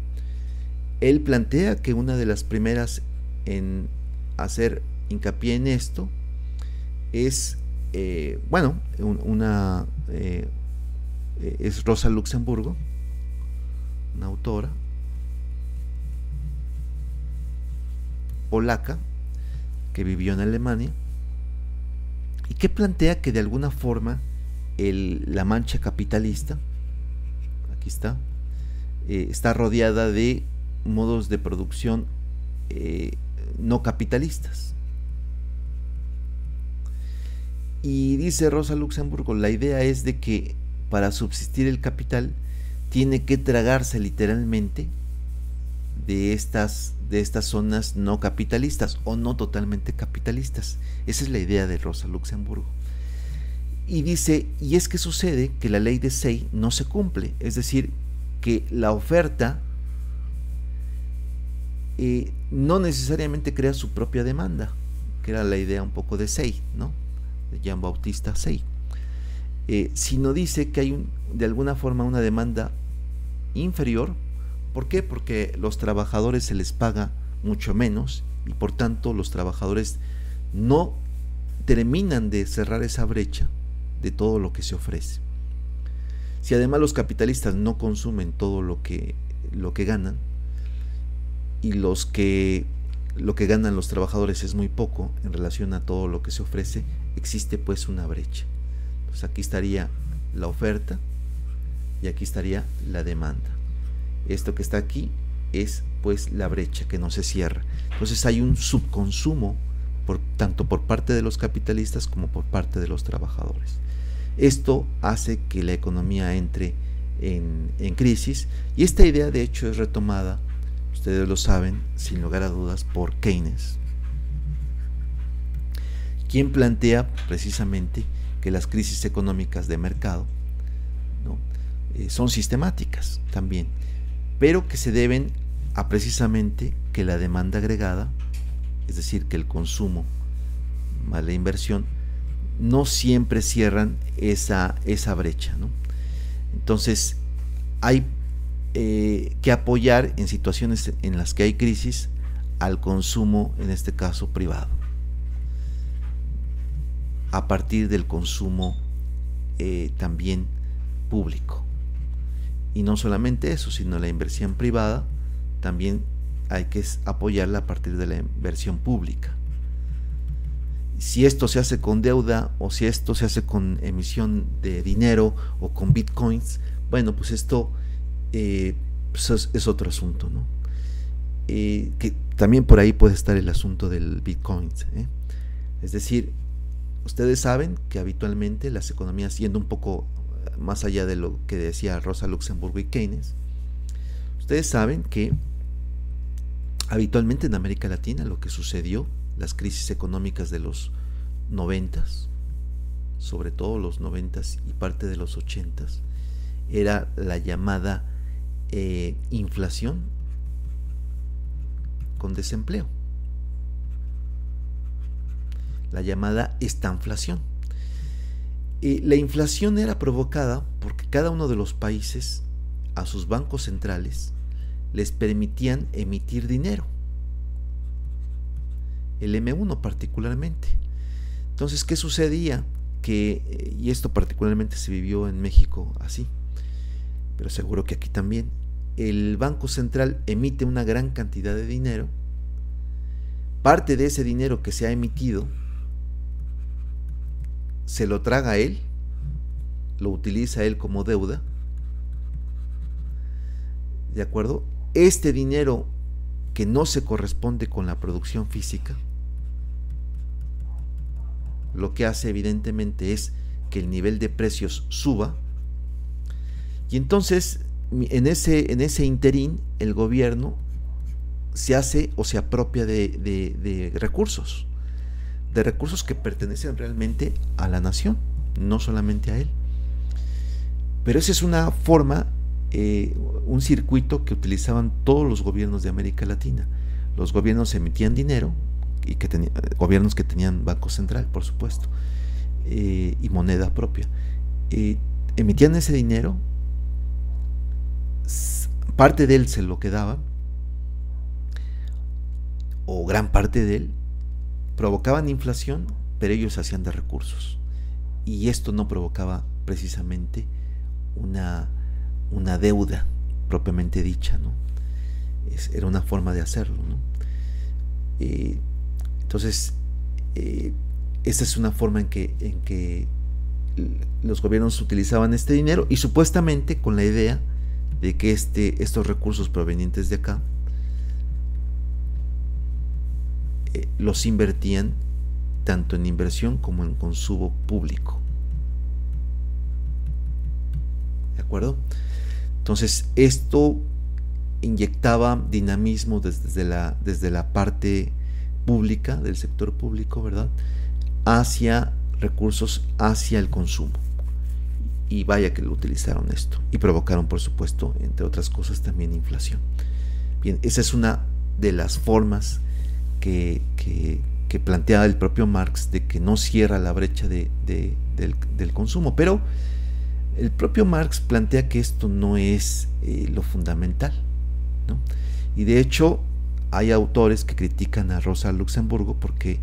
él plantea que una de las primeras en hacer hincapié en esto es, es Rosa Luxemburgo, una autora polaca que vivió en Alemania y que plantea que de alguna forma la mancha capitalista, aquí está rodeada de modos de producción no capitalistas. Y dice Rosa Luxemburgo, la idea es de que para subsistir el capital tiene que tragarse literalmente de estas zonas no capitalistas o no totalmente capitalistas. Esa es la idea de Rosa Luxemburgo. Y dice, y es que sucede que la ley de Say no se cumple, es decir, que la oferta no necesariamente crea su propia demanda, que era la idea un poco de Say, ¿no? De Jean-Baptiste Say, sino dice que hay de alguna forma una demanda inferior. ¿Por qué? Porque los trabajadores se les paga mucho menos y por tanto los trabajadores no terminan de cerrar esa brecha de todo lo que se ofrece. Si además los capitalistas no consumen todo lo que ganan y lo que ganan los trabajadores es muy poco en relación a todo lo que se ofrece, existe pues una brecha. Pues aquí estaría la oferta y aquí estaría la demanda. Esto que está aquí es pues la brecha que no se cierra. Entonces hay un subconsumo tanto por parte de los capitalistas como por parte de los trabajadores. Esto hace que la economía entre en crisis, y esta idea de hecho es retomada, ustedes lo saben, sin lugar a dudas, por Keynes, quien plantea precisamente que las crisis económicas de mercado, ¿no? Son sistemáticas también, pero que se deben a precisamente que la demanda agregada, es decir, que el consumo más la inversión, no siempre cierran esa brecha, ¿no? Entonces hay que apoyar en situaciones en las que hay crisis al consumo, en este caso privado, a partir del consumo también público. Y no solamente eso, sino la inversión privada también hay que apoyarla a partir de la inversión pública. Si esto se hace con deuda o si esto se hace con emisión de dinero o con bitcoins, bueno, pues esto pues es otro asunto, ¿no? Que también por ahí puede estar el asunto del bitcoin, ¿eh? Es decir, ustedes saben que habitualmente las economías, yendo un poco más allá de lo que decía Rosa Luxemburgo y Keynes, ustedes saben que habitualmente en América Latina lo que sucedió, las crisis económicas de los 90s, sobre todo los 90s y parte de los 80s, era la llamada inflación con desempleo, la llamada estanflación. La inflación era provocada porque cada uno de los países a sus bancos centrales les permitían emitir dinero, el M1 particularmente. Entonces, ¿qué sucedía? Y esto particularmente se vivió en México así, pero seguro que aquí también, el Banco Central emite una gran cantidad de dinero, parte de ese dinero que se ha emitido se lo traga a él, lo utiliza él como deuda, ¿de acuerdo? Este dinero que no se corresponde con la producción física, lo que hace evidentemente es que el nivel de precios suba, y entonces en ese interín el gobierno se hace o se apropia de recursos que pertenecen realmente a la nación, no solamente a él. Pero esa es una forma, un circuito que utilizaban todos los gobiernos de América Latina. Los gobiernos emitían dinero, y gobiernos que tenían banco central, por supuesto, y moneda propia. Emitían ese dinero, parte de él se lo quedaba, o gran parte de él, provocaban inflación, pero ellos hacían de recursos. Y esto no provocaba precisamente una deuda propiamente dicha, ¿no? Era una forma de hacerlo, ¿no? Entonces, esa es una forma en que los gobiernos utilizaban este dinero, y supuestamente con la idea de que estos recursos provenientes de acá los invertían tanto en inversión como en consumo público. ¿De acuerdo? Entonces, esto inyectaba dinamismo desde la parte pública, del sector público, ¿verdad?, hacia recursos, hacia el consumo. Y vaya que lo utilizaron esto, y provocaron, por supuesto, entre otras cosas, también inflación. Bien, esa es una de las formas que planteaba el propio Marx, de que no cierra la brecha del consumo. Pero el propio Marx plantea que esto no es lo fundamental, ¿no? Y de hecho hay autores que critican a Rosa Luxemburgo porque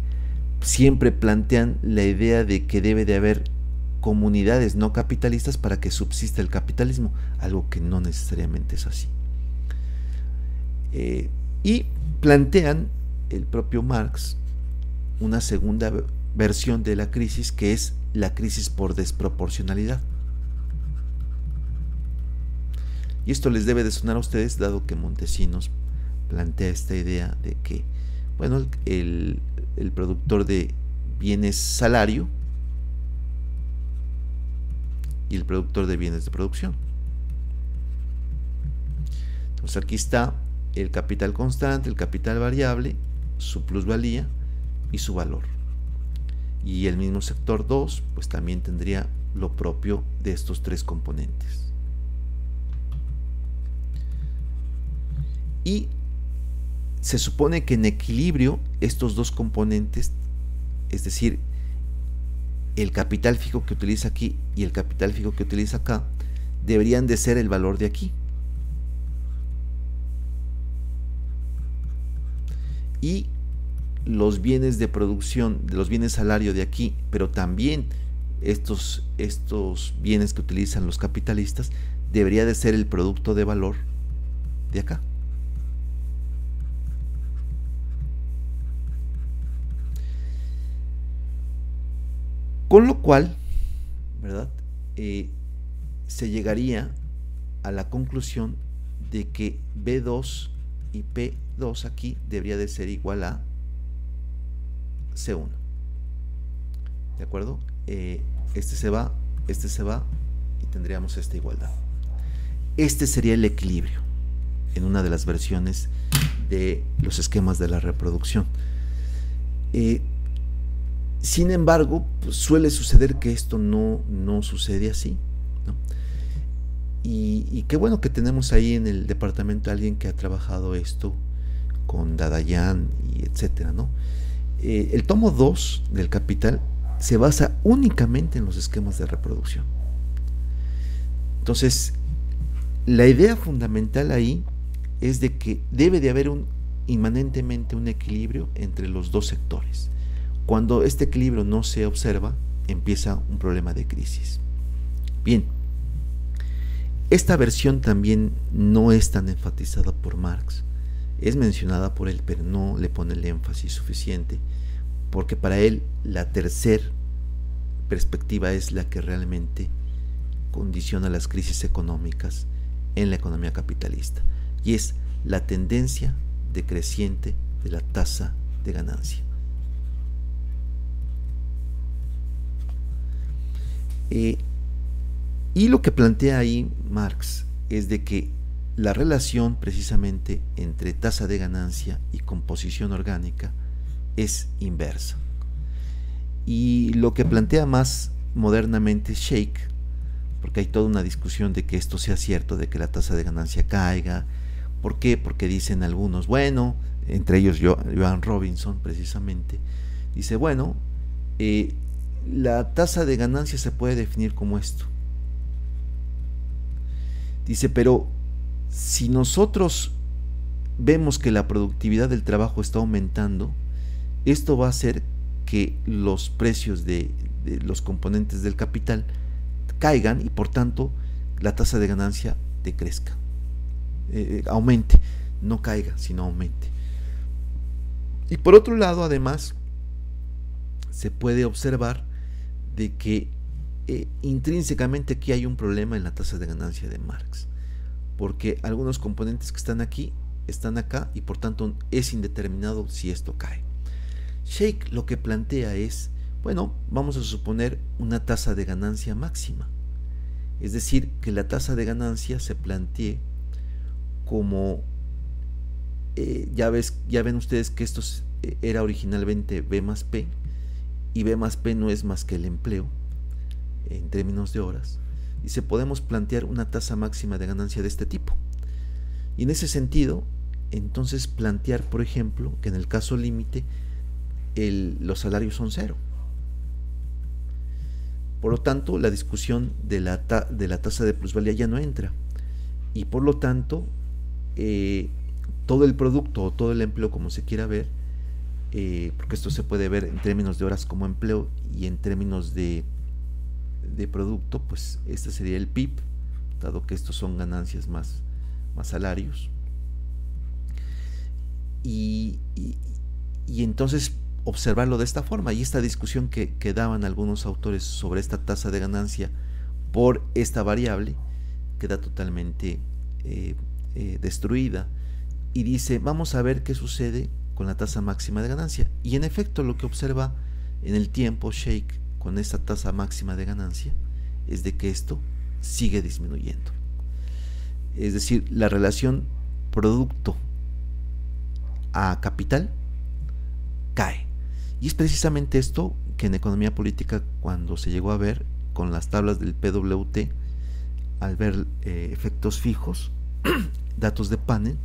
siempre plantean la idea de que debe de haber comunidades no capitalistas para que subsista el capitalismo, algo que no necesariamente es así. Y plantean el propio Marx una segunda versión de la crisis, que es la crisis por desproporcionalidad. Y esto les debe de sonar a ustedes, dado que Montesinos plantea esta idea de que, bueno, el productor de bienes salario y el productor de bienes de producción. Entonces aquí está el capital constante, el capital variable, su plusvalía y su valor. Y el mismo sector 2 pues también tendría lo propio de estos tres componentes. Y se supone que en equilibrio estos dos componentes, es decir, el capital fijo que utiliza aquí y el capital fijo que utiliza acá, deberían de ser el valor de aquí. Y los bienes de producción, los bienes salario de aquí, pero también estos bienes que utilizan los capitalistas, debería de ser el producto de valor de acá. Con lo cual, ¿verdad?, se llegaría a la conclusión de que B2 y P2 aquí debería de ser igual a C1. ¿De acuerdo? Este se va y tendríamos esta igualdad. Este sería el equilibrio en una de las versiones de los esquemas de la reproducción. Sin embargo, pues suele suceder que esto no sucede así, ¿no? Y qué bueno que tenemos ahí en el departamento a alguien que ha trabajado esto con Dadayan y etcétera, ¿no? El tomo 2 del Capital se basa únicamente en los esquemas de reproducción. Entonces, la idea fundamental ahí es de que debe de haber inmanentemente un equilibrio entre los dos sectores. Cuando este equilibrio no se observa, empieza un problema de crisis. Bien, esta versión también no es tan enfatizada por Marx. Es mencionada por él, pero no le pone el énfasis suficiente, porque para él la tercera perspectiva es la que realmente condiciona las crisis económicas en la economía capitalista, y es la tendencia decreciente de la tasa de ganancia. Y lo que plantea ahí Marx es de que la relación precisamente entre tasa de ganancia y composición orgánica es inversa. Y lo que plantea más modernamente Sheikh, porque hay toda una discusión de que esto sea cierto, de que la tasa de ganancia caiga. ¿Por qué? Porque dicen algunos, bueno, entre ellos Joan Robinson precisamente, dice, bueno, la tasa de ganancia se puede definir como esto. Dice, pero Si nosotros vemos que la productividad del trabajo está aumentando, esto va a hacer que los precios de los componentes del capital caigan y por tanto la tasa de ganancia decrezca, aumente, no caiga, sino aumente. Y por otro lado, además, se puede observar de que intrínsecamente aquí hay un problema en la tasa de ganancia de Marx, porque algunos componentes que están aquí están acá y por tanto es indeterminado si esto cae. Sheikh lo que plantea es, bueno, vamos a suponer una tasa de ganancia máxima, es decir, que la tasa de ganancia se plantee como, ya ven ustedes que esto era originalmente B más P, y B más P no es más que el empleo en términos de horas, y se podemos plantear una tasa máxima de ganancia de este tipo. Y en ese sentido, entonces plantear, por ejemplo, que en el caso límite los salarios son cero. Por lo tanto, la discusión de la tasa de plusvalía ya no entra, y por lo tanto todo el producto o todo el empleo, como se quiera ver, porque esto se puede ver en términos de horas como empleo y en términos de producto, pues este sería el PIB, dado que estos son ganancias más salarios, y entonces observarlo de esta forma. Y esta discusión que daban algunos autores sobre esta tasa de ganancia por esta variable queda totalmente destruida, y dice, vamos a ver qué sucede con la tasa máxima de ganancia. Y en efecto, lo que observa en el tiempo Sheikh con esta tasa máxima de ganancia es de que esto sigue disminuyendo. Es decir, la relación producto a capital cae. Y es precisamente esto que en economía política, cuando se llegó a ver con las tablas del PWT, al ver efectos fijos, datos de panel,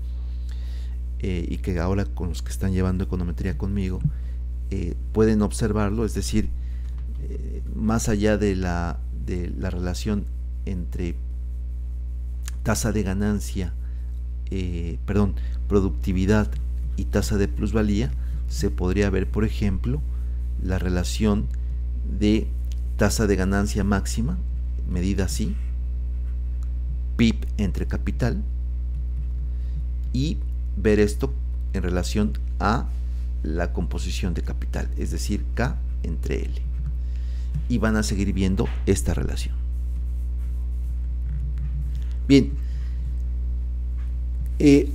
y que ahora con los que están llevando econometría conmigo pueden observarlo, es decir, más allá de la relación entre tasa de ganancia, productividad y tasa de plusvalía, se podría ver, por ejemplo, la relación de tasa de ganancia máxima, medida así, PIB entre capital, y ver esto en relación a la composición de capital, es decir, K entre L, y van a seguir viendo esta relación. Bien,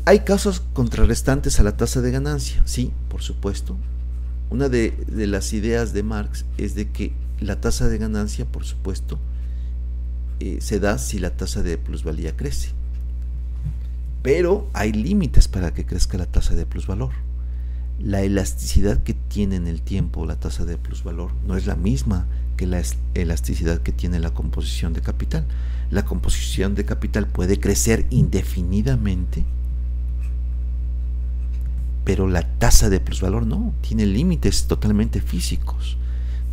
hay casos contrarrestantes a la tasa de ganancia, sí, por supuesto. Una de las ideas de Marx es de que la tasa de ganancia, por supuesto, se da si la tasa de plusvalía crece. Pero hay límites para que crezca la tasa de plusvalor. La elasticidad que tiene en el tiempo la tasa de plusvalor no es la misma que la elasticidad que tiene la composición de capital. La composición de capital puede crecer indefinidamente, pero la tasa de plusvalor no, tiene límites totalmente físicos.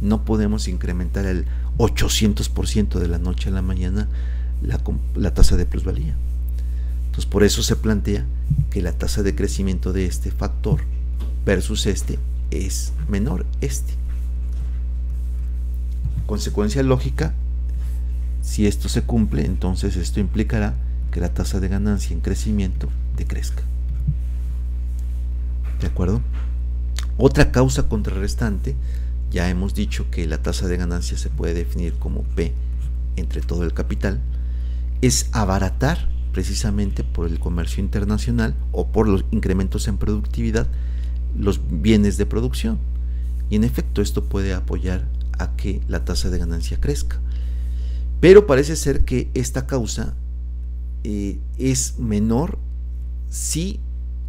No podemos incrementar el 800% de la noche a la mañana la tasa de plusvalía. Entonces, por eso se plantea que la tasa de crecimiento de este factor versus este es menor Consecuencia lógica, si esto se cumple, entonces esto implicará que la tasa de ganancia en crecimiento decrezca. ¿De acuerdo? Otra causa contrarrestante, ya hemos dicho que la tasa de ganancia se puede definir como P entre todo el capital, es abaratar precisamente por el comercio internacional o por los incrementos en productividad los bienes de producción, y en efecto esto puede apoyar a que la tasa de ganancia crezca, pero parece ser que esta causa es menor si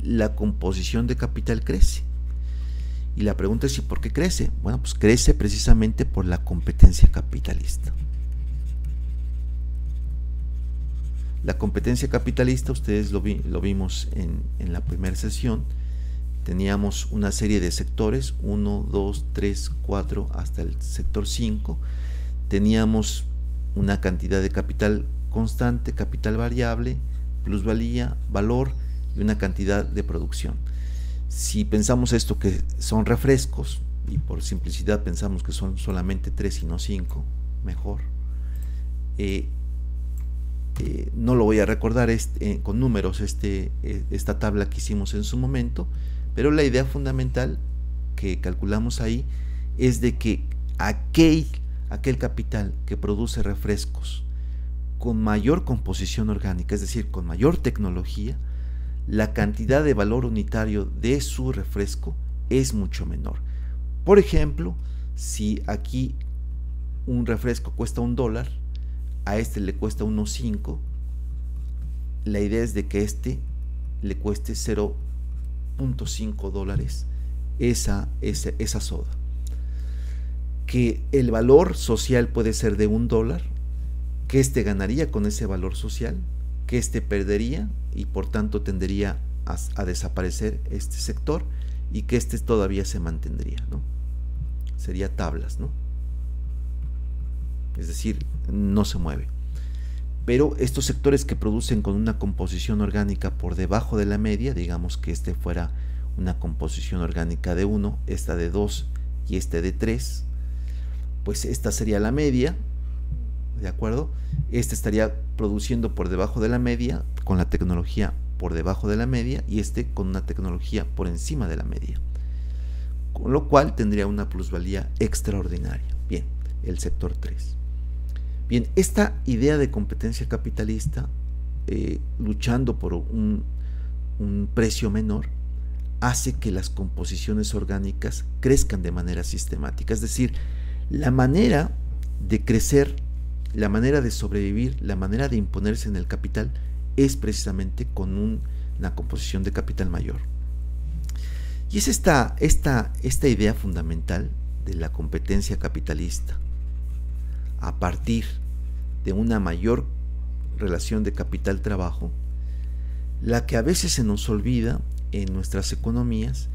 la composición de capital crece. Y la pregunta es, ¿y por qué crece? Bueno, pues crece precisamente por la competencia capitalista. La competencia capitalista, ustedes lo vimos en la primera sesión. Teníamos una serie de sectores, 1, 2, 3, 4, hasta el sector 5. Teníamos una cantidad de capital constante, capital variable, plusvalía, valor y una cantidad de producción. Si pensamos esto que son refrescos, y por simplicidad pensamos que son solamente 3 y no 5, mejor. No lo voy a recordar con números esta tabla que hicimos en su momento, pero la idea fundamental que calculamos ahí es de que aquel capital que produce refrescos con mayor composición orgánica, es decir, con mayor tecnología, la cantidad de valor unitario de su refresco es mucho menor. Por ejemplo, si aquí un refresco cuesta $1, a este le cuesta unos 5, la idea es de que este le cueste $0.5 esa soda. Que el valor social puede ser de $1, que este ganaría con ese valor social, que este perdería y por tanto tendería a desaparecer este sector y que este todavía se mantendría, ¿no? Sería tablas, ¿no? Es decir, no se mueve. Pero estos sectores que producen con una composición orgánica por debajo de la media, digamos que este fuera una composición orgánica de 1, esta de 2 y este de 3, pues esta sería la media, ¿de acuerdo? Este estaría produciendo por debajo de la media, con la tecnología por debajo de la media, y este con una tecnología por encima de la media, con lo cual tendría una plusvalía extraordinaria. Bien, el sector 3. Bien, esta idea de competencia capitalista, luchando por un precio menor, hace que las composiciones orgánicas crezcan de manera sistemática. Es decir, la manera de crecer, la manera de sobrevivir, la manera de imponerse en el capital es precisamente con una composición de capital mayor. Y es esta idea fundamental de la competencia capitalista, a partir de una mayor relación de capital-trabajo, la que a veces se nos olvida en nuestras economías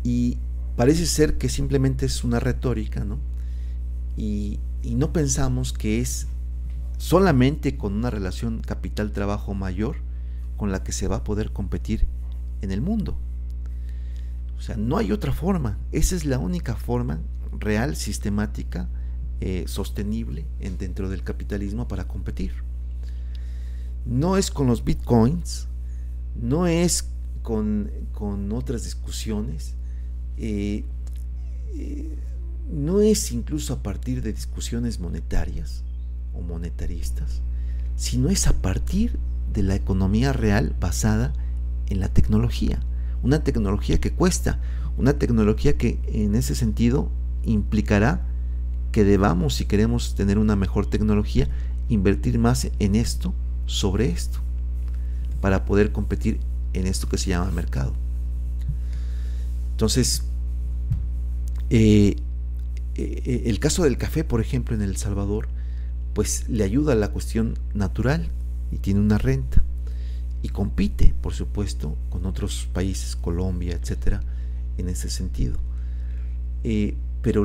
y parece ser que simplemente es una retórica, ¿no? Y no pensamos que es solamente con una relación capital-trabajo mayor con la que se va a poder competir en el mundo. O sea, no hay otra forma. Esa es la única forma real, sistemática, sostenible dentro del capitalismo para competir. No es con los bitcoins, no es con otras discusiones, no es incluso a partir de discusiones monetarias o monetaristas, sino es a partir de la economía real basada en la tecnología, una tecnología que cuesta, una tecnología que en ese sentido implicará que debamos, si queremos tener una mejor tecnología, invertir más en esto sobre esto, para poder competir en esto que se llama mercado. Entonces, el caso del café, por ejemplo, en El Salvador, pues le ayuda a la cuestión natural y tiene una renta y compite, por supuesto, con otros países, Colombia, etcétera, en ese sentido. Pero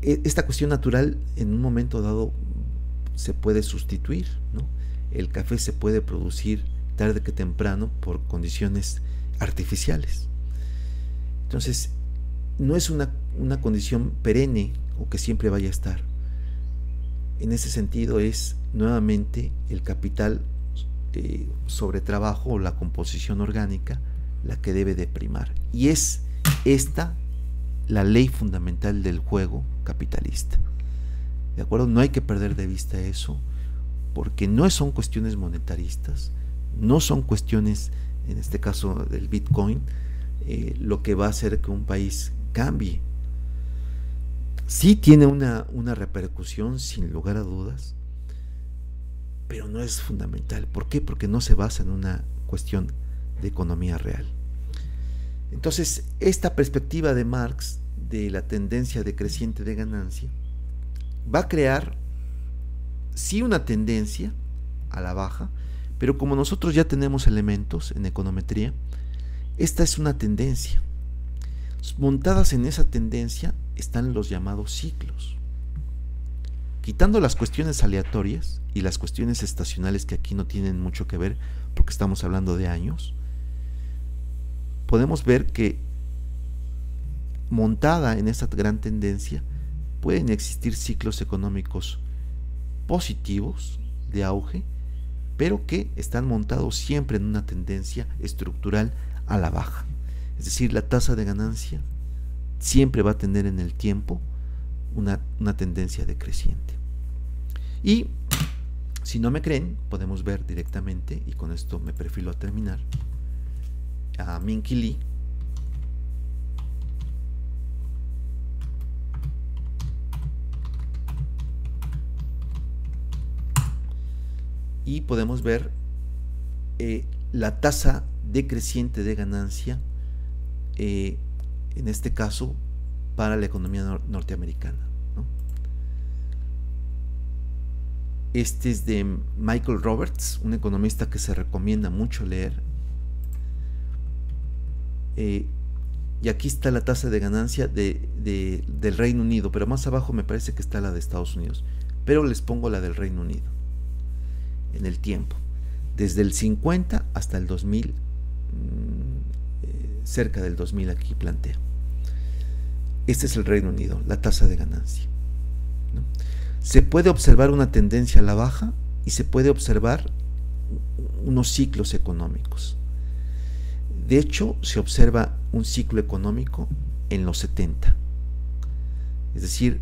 esta cuestión natural en un momento dado se puede sustituir, ¿no? El café se puede producir tarde que temprano por condiciones artificiales. Entonces, no es una condición perenne o que siempre vaya a estar. En ese sentido es nuevamente el capital sobre trabajo o la composición orgánica la que debe de primar. Y es esta la ley fundamental del juego capitalista. ¿De acuerdo? No hay que perder de vista eso, porque no son cuestiones monetaristas, no son cuestiones, en este caso del Bitcoin, lo que va a hacer que un país cambie. Sí tiene una repercusión, sin lugar a dudas, pero no es fundamental. ¿Por qué? Porque no se basa en una cuestión de economía real. Entonces, esta perspectiva de Marx de la tendencia decreciente de ganancia va a crear sí una tendencia a la baja, pero como nosotros ya tenemos elementos en econometría, esta es una tendencia. Montadas en esa tendencia están los llamados ciclos. quitando las cuestiones aleatorias y las cuestiones estacionales que aquí no tienen mucho que ver porque estamos hablando de años, podemos ver que montada en esta gran tendencia pueden existir ciclos económicos positivos de auge, pero que están montados siempre en una tendencia estructural a la baja. Es decir, la tasa de ganancia siempre va a tener en el tiempo una tendencia decreciente. Y si no me creen, podemos ver directamente, y con esto me perfilo a terminar, a Minky Lee, y podemos ver la tasa decreciente de ganancia, en este caso para la economía norteamericana, ¿no? Este es de Michael Roberts, un economista que se recomienda mucho leer. Y aquí está la tasa de ganancia del Reino Unido, pero más abajo me parece que está la de Estados Unidos, pero les pongo la del Reino Unido en el tiempo, desde el 50 hasta el 2000, cerca del 2000 aquí plantea. Este es el Reino Unido, la tasa de ganancia, ¿no? Se puede observar una tendencia a la baja y se puede observar unos ciclos económicos. De hecho, se observa un ciclo económico en los 70. Es decir,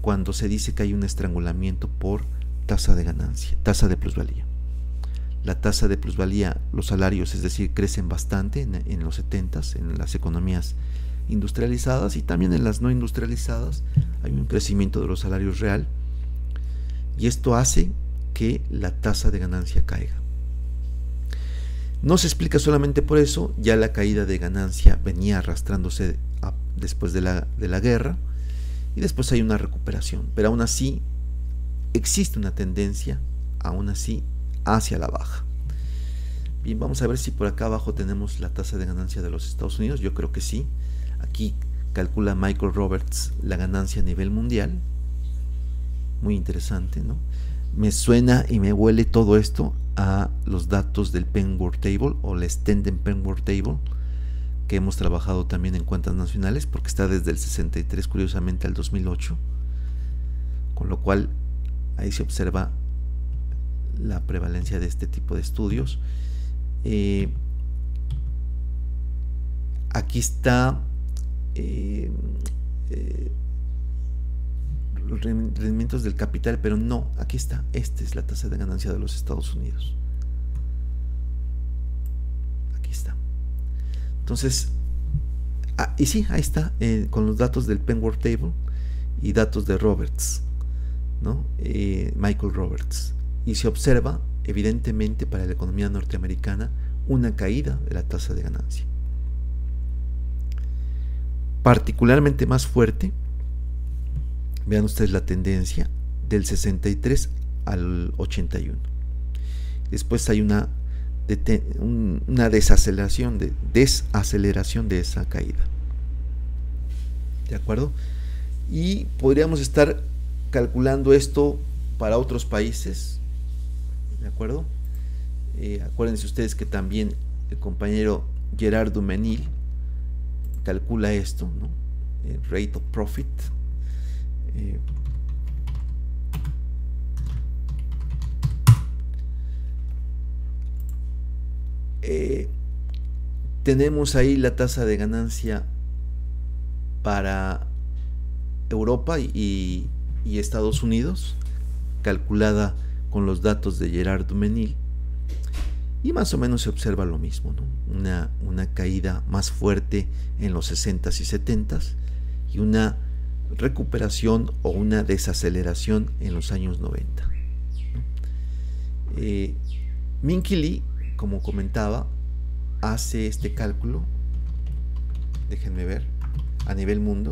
cuando se dice que hay un estrangulamiento por tasa de ganancia, tasa de plusvalía. La tasa de plusvalía, los salarios, es decir, crecen bastante en los 70s, en las economías industrializadas, y también en las no industrializadas hay un crecimiento de los salarios real, y esto hace que la tasa de ganancia caiga. No se explica solamente por eso, ya la caída de ganancia venía arrastrándose después de la guerra, y después hay una recuperación, pero aún así existe una tendencia, aún así, hacia la baja. Bien, vamos a ver si por acá abajo tenemos la tasa de ganancia de los Estados Unidos. Yo creo que sí. Aquí calcula Michael Roberts la ganancia a nivel mundial. Muy interesante, ¿no? Me suena y me huele todo esto a los datos del Penworth Table o la Extended Penworth Table, que hemos trabajado también en cuentas nacionales, porque está desde el 63 curiosamente al 2008, con lo cual ahí se observa la prevalencia de este tipo de estudios. Aquí está los rendimientos del capital, pero no, aquí está, esta es la tasa de ganancia de los Estados Unidos. Aquí está. Entonces, y sí, ahí está, con los datos del Penworth Table y datos de Roberts, ¿no? Michael Roberts. Y se observa, evidentemente, para la economía norteamericana, una caída de la tasa de ganancia. Particularmente más fuerte, vean ustedes la tendencia, del 63 al 81. Después hay una desaceleración de esa caída. ¿De acuerdo? Y podríamos estar calculando esto para otros países. ¿De acuerdo? Acuérdense ustedes que también el compañero Gerard Dumenil calcula esto, ¿no? Rate of profit. Tenemos ahí la tasa de ganancia para Europa y Estados Unidos, calculada con los datos de Gerard Dumenil, y más o menos se observa lo mismo, ¿no? Una caída más fuerte en los 60s y 70s y una recuperación o una desaceleración en los años 90, ¿no? Minky Lee, como comentaba, hace este cálculo, déjenme ver, a nivel mundo,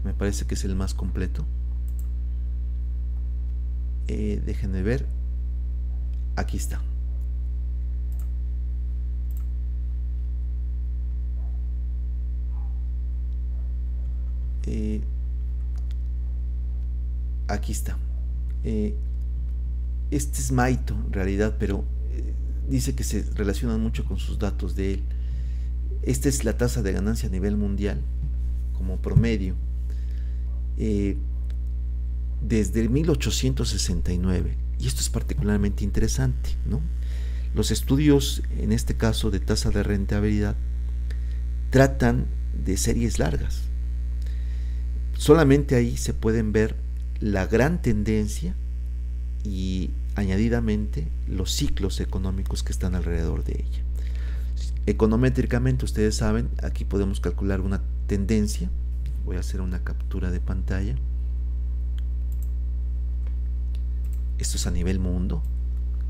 me parece que es el más completo. Déjenme ver, aquí está. aquí está. Este es Maito en realidad, pero dice que se relacionan mucho con sus datos de él. Esta es la tasa de ganancia a nivel mundial como promedio desde 1869, y esto es particularmente interesante, ¿no? Los estudios, en este caso de tasa de rentabilidad, tratan de series largas. Solamente ahí se pueden ver la gran tendencia y añadidamente los ciclos económicos que están alrededor de ella. Econométricamente, ustedes saben, aquí podemos calcular una tendencia. Voy a hacer una captura de pantalla. Esto es a nivel mundo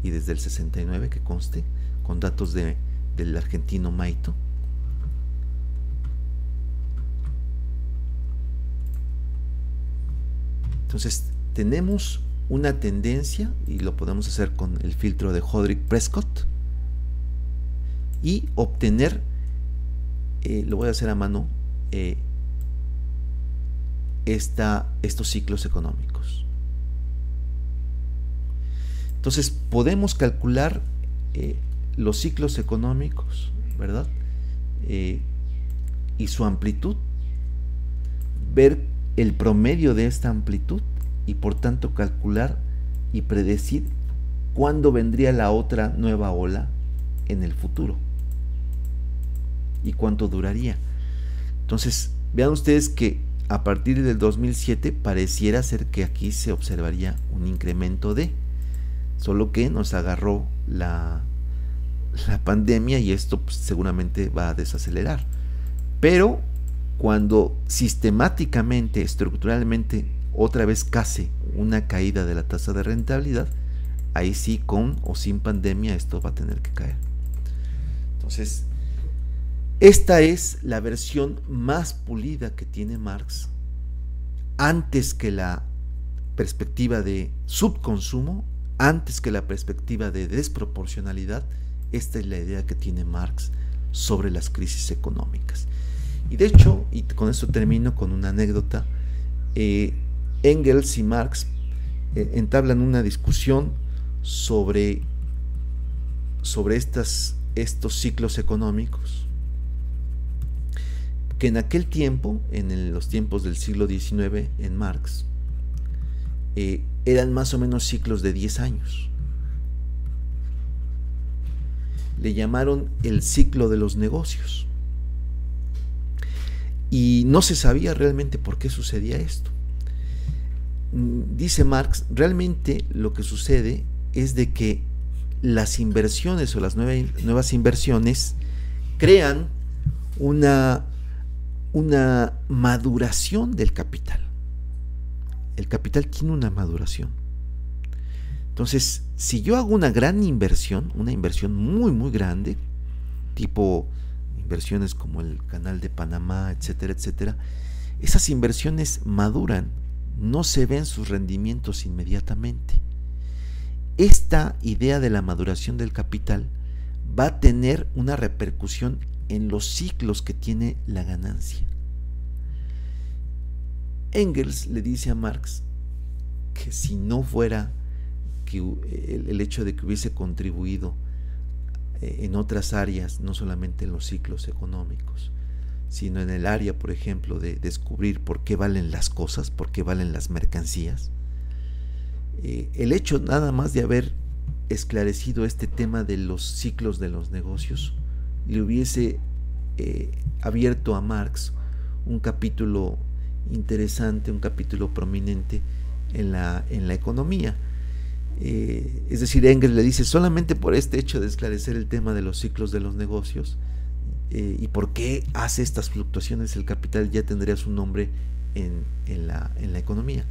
y desde el 69, que conste, con datos del argentino Maito. Entonces tenemos una tendencia, y lo podemos hacer con el filtro de Hodrick-Prescott, y obtener, lo voy a hacer a mano, estos ciclos económicos. Entonces podemos calcular los ciclos económicos, ¿verdad? Y su amplitud, ver el promedio de esta amplitud y por tanto calcular y predecir cuándo vendría la otra nueva ola en el futuro y cuánto duraría. Entonces vean ustedes que a partir del 2007 pareciera ser que aquí se observaría un incremento solo que nos agarró la pandemia y esto pues, seguramente va a desacelerar. Pero cuando sistemáticamente, estructuralmente, otra vez case una caída de la tasa de rentabilidad, ahí sí, con o sin pandemia, esto va a tener que caer. Entonces, esta es la versión más pulida que tiene Marx, antes que la perspectiva de subconsumo, antes que la perspectiva de desproporcionalidad. Esta es la idea que tiene Marx sobre las crisis económicas. Y de hecho, y con esto termino con una anécdota, Engels y Marx entablan una discusión sobre estos ciclos económicos, que en aquel tiempo, en los tiempos del siglo XIX en Marx, eran más o menos ciclos de 10 años. Le llamaron el ciclo de los negocios. Y no se sabía realmente por qué sucedía esto. Dice Marx, realmente lo que sucede es de que las inversiones o las nuevas inversiones crean una maduración del capital. El capital tiene una maduración. Entonces, si yo hago una gran inversión, una inversión muy, muy grande, tipo inversiones como el Canal de Panamá, etcétera, etcétera, esas inversiones maduran, no se ven sus rendimientos inmediatamente. Esta idea de la maduración del capital va a tener una repercusión en los ciclos que tiene la ganancia. Engels le dice a Marx que si no fuera que el hecho de que hubiese contribuido en otras áreas, no solamente en los ciclos económicos, sino en el área, por ejemplo, de descubrir por qué valen las cosas, por qué valen las mercancías, el hecho nada más de haber esclarecido este tema de los ciclos de los negocios le hubiese abierto a Marx un capítulo interesante, un capítulo prominente en la economía. Es decir, Engels le dice, solamente por este hecho de esclarecer el tema de los ciclos de los negocios y por qué hace estas fluctuaciones el capital, ya tendría su nombre en la economía.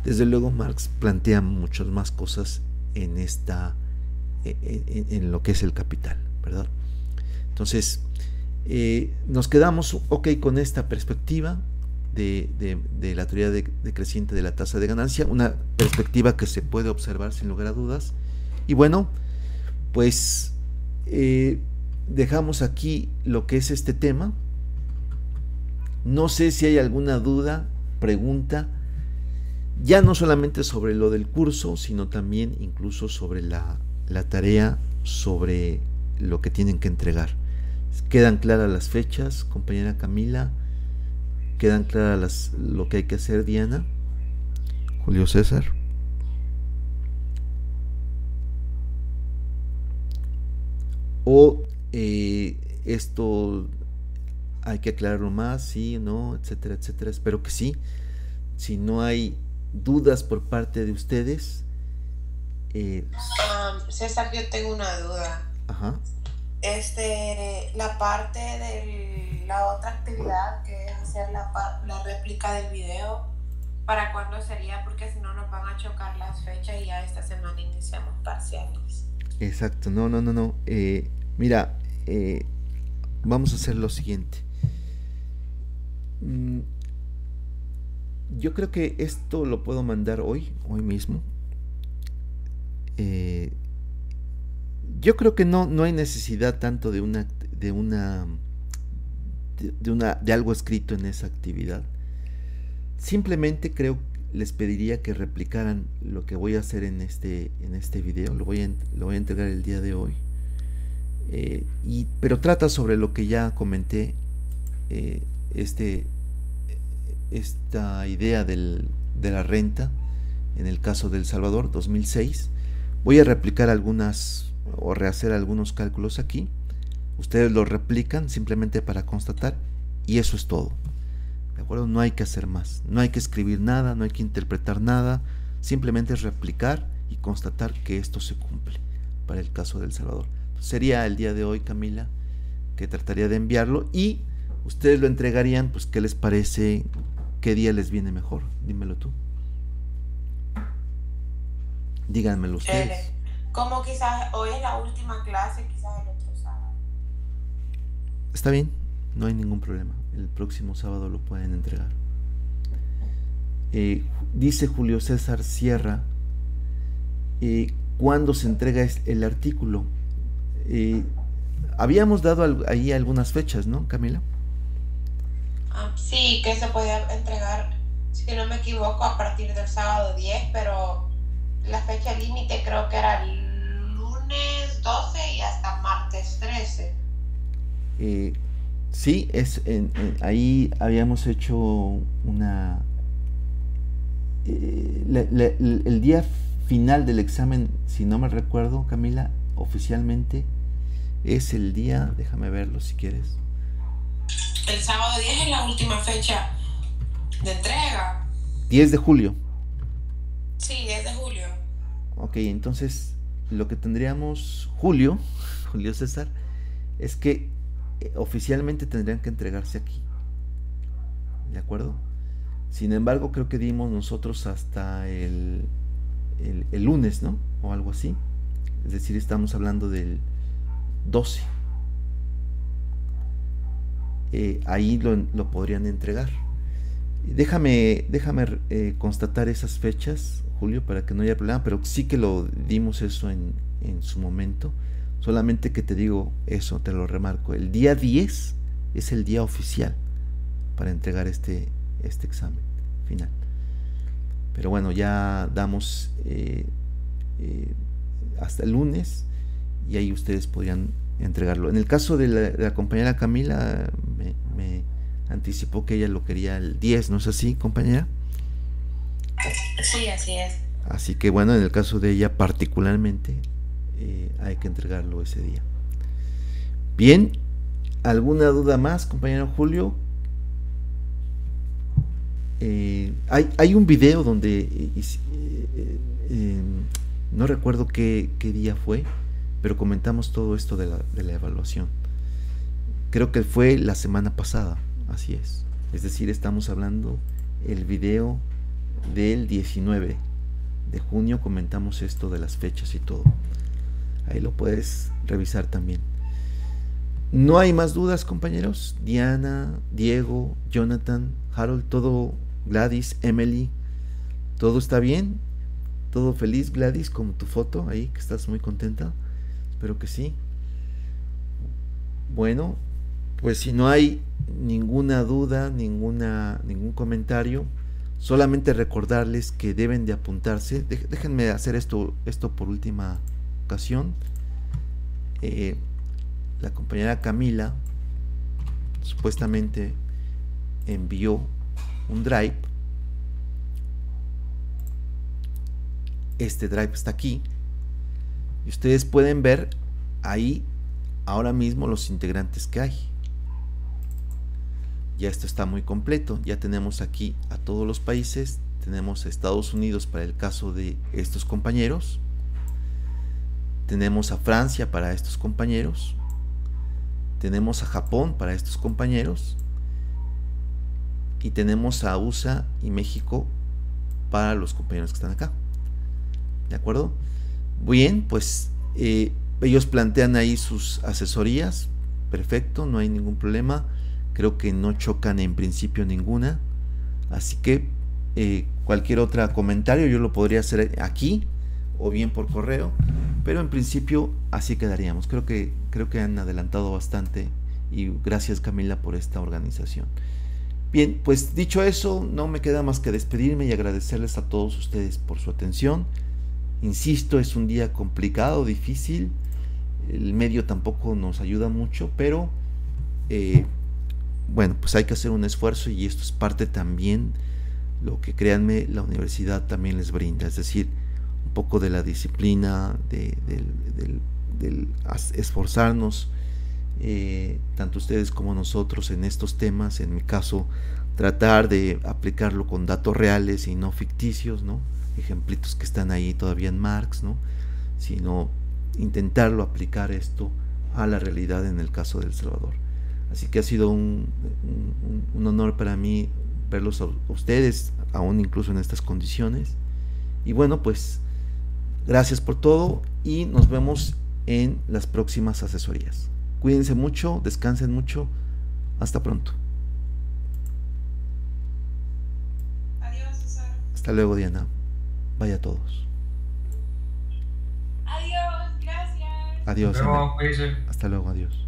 Desde luego Marx plantea muchas más cosas en lo que es el capital, ¿verdad? Entonces nos quedamos con esta perspectiva de la teoría decreciente de la tasa de ganancia, una perspectiva que se puede observar sin lugar a dudas. Y bueno, pues dejamos aquí lo que es este tema. No sé si hay alguna duda, pregunta. Ya no solamente sobre lo del curso, sino también incluso sobre la tarea, sobre lo que tienen que entregar. ¿Quedan claras las fechas, compañera Camila? ¿Quedan claras lo que hay que hacer, Diana? Julio César. O esto hay que aclararlo más, sí, no, etcétera, etcétera. Espero que sí. Si no hay dudas por parte de ustedes. César, yo tengo una duda. Ajá. La parte de la otra actividad, que es hacer la réplica del video, ¿para cuándo sería? Porque si no nos van a chocar las fechas y ya esta semana iniciamos parciales. Exacto, no. Mira, vamos a hacer lo siguiente. Yo creo que esto lo puedo mandar hoy mismo. Yo creo que no hay necesidad tanto de algo escrito en esa actividad. Simplemente les pediría que replicaran lo que voy a hacer en este video. Lo voy a entregar el día de hoy. Pero trata sobre lo que ya comenté. Esta idea de la renta en el caso de El Salvador 2006. Voy a replicar o rehacer algunos cálculos aquí. Ustedes lo replican simplemente para constatar y eso es todo. ¿De acuerdo? No hay que hacer más, no hay que escribir nada, no hay que interpretar nada, simplemente es replicar y constatar que esto se cumple para el caso de El Salvador. Sería el día de hoy, Camila, que trataría de enviarlo y ustedes lo entregarían, pues, ¿qué les parece? ¿Qué día les viene mejor? Dímelo tú. Díganmelo ustedes. Como quizás hoy es la última clase, quizás el otro sábado. Está bien, no hay ningún problema. El próximo sábado lo pueden entregar. Dice Julio César Sierra, ¿cuándo se entrega el artículo? Habíamos dado ahí algunas fechas, ¿no, Camila? Sí, que se podía entregar, si no me equivoco, a partir del sábado 10, pero la fecha límite creo que era el lunes 12 y hasta martes 13. Sí, ahí habíamos hecho el día final del examen, si no me recuerdo, Camila, oficialmente es el día, déjame verlo si quieres. El sábado 10 es la última fecha de entrega. 10 de julio. Sí, 10 de julio. Ok, entonces lo que tendríamos, Julio César, es que oficialmente tendrían que entregarse aquí. ¿De acuerdo? Sin embargo, creo que dimos nosotros hasta el lunes, ¿no? O algo así. Es decir, estamos hablando del 12. Ahí lo podrían entregar. Déjame constatar esas fechas, Julio, para que no haya problema, pero sí que lo dimos eso en su momento. Solamente que te digo eso, te lo remarco. El día 10 es el día oficial para entregar este examen final. Pero bueno, ya damos hasta el lunes y ahí ustedes podrían entregarlo. En el caso de la compañera Camila, me anticipó que ella lo quería el 10, ¿no es así, compañera? Sí, así es. Así que bueno, en el caso de ella particularmente, hay que entregarlo ese día. Bien, ¿alguna duda más, compañero Julio? Hay un video donde no recuerdo qué día fue, pero comentamos todo esto de la evaluación. Creo que fue la semana pasada, así es. Es decir, estamos hablando el video del 19 de junio, comentamos esto de las fechas y todo. Ahí lo puedes revisar también. ¿No hay más dudas, compañeros? Diana, Diego, Jonathan, Harold, todo, Gladys, Emily, ¿todo está bien? ¿Todo feliz, Gladys, con tu foto ahí, que estás muy contenta? Espero que sí. Bueno, pues si no hay ninguna duda, ningún comentario, Solamente recordarles que deben de apuntarse. Déjenme hacer esto por última ocasión. La compañera Camila supuestamente envió un drive. Este drive está aquí y ustedes pueden ver ahí ahora mismo los integrantes que hay. Ya esto está muy completo. Ya tenemos aquí a todos los países. Tenemos a Estados Unidos para el caso de estos compañeros. Tenemos a Francia para estos compañeros. Tenemos a Japón para estos compañeros. Y tenemos a USA y México para los compañeros que están acá. ¿De acuerdo? Bien, pues ellos plantean ahí sus asesorías. Perfecto, no hay ningún problema. Creo que no chocan en principio ninguna. Así que cualquier otro comentario yo lo podría hacer aquí o bien por correo. Pero en principio así quedaríamos. Creo que han adelantado bastante. Y gracias, Camila, por esta organización. Bien, pues dicho eso, no me queda más que despedirme y agradecerles a todos ustedes por su atención. Insisto, es un día complicado, difícil. El medio tampoco nos ayuda mucho, pero bueno, pues hay que hacer un esfuerzo y esto es parte también lo que, créanme, la universidad también les brinda, es decir, un poco de la disciplina, del esforzarnos, tanto ustedes como nosotros en estos temas. En mi caso, tratar de aplicarlo con datos reales y no ficticios, ¿no? Ejemplitos que están ahí todavía en Marx, ¿no? Sino intentarlo aplicar esto a la realidad en el caso de El Salvador. Así que ha sido un honor para mí verlos a ustedes, aún incluso en estas condiciones. Y bueno, pues gracias por todo y nos vemos en las próximas asesorías. Cuídense mucho, descansen mucho. Hasta pronto. Adiós, César. Hasta luego, Diana. Vaya a todos. Adiós, gracias. Adiós. Hasta luego, cuídense. Hasta luego, adiós.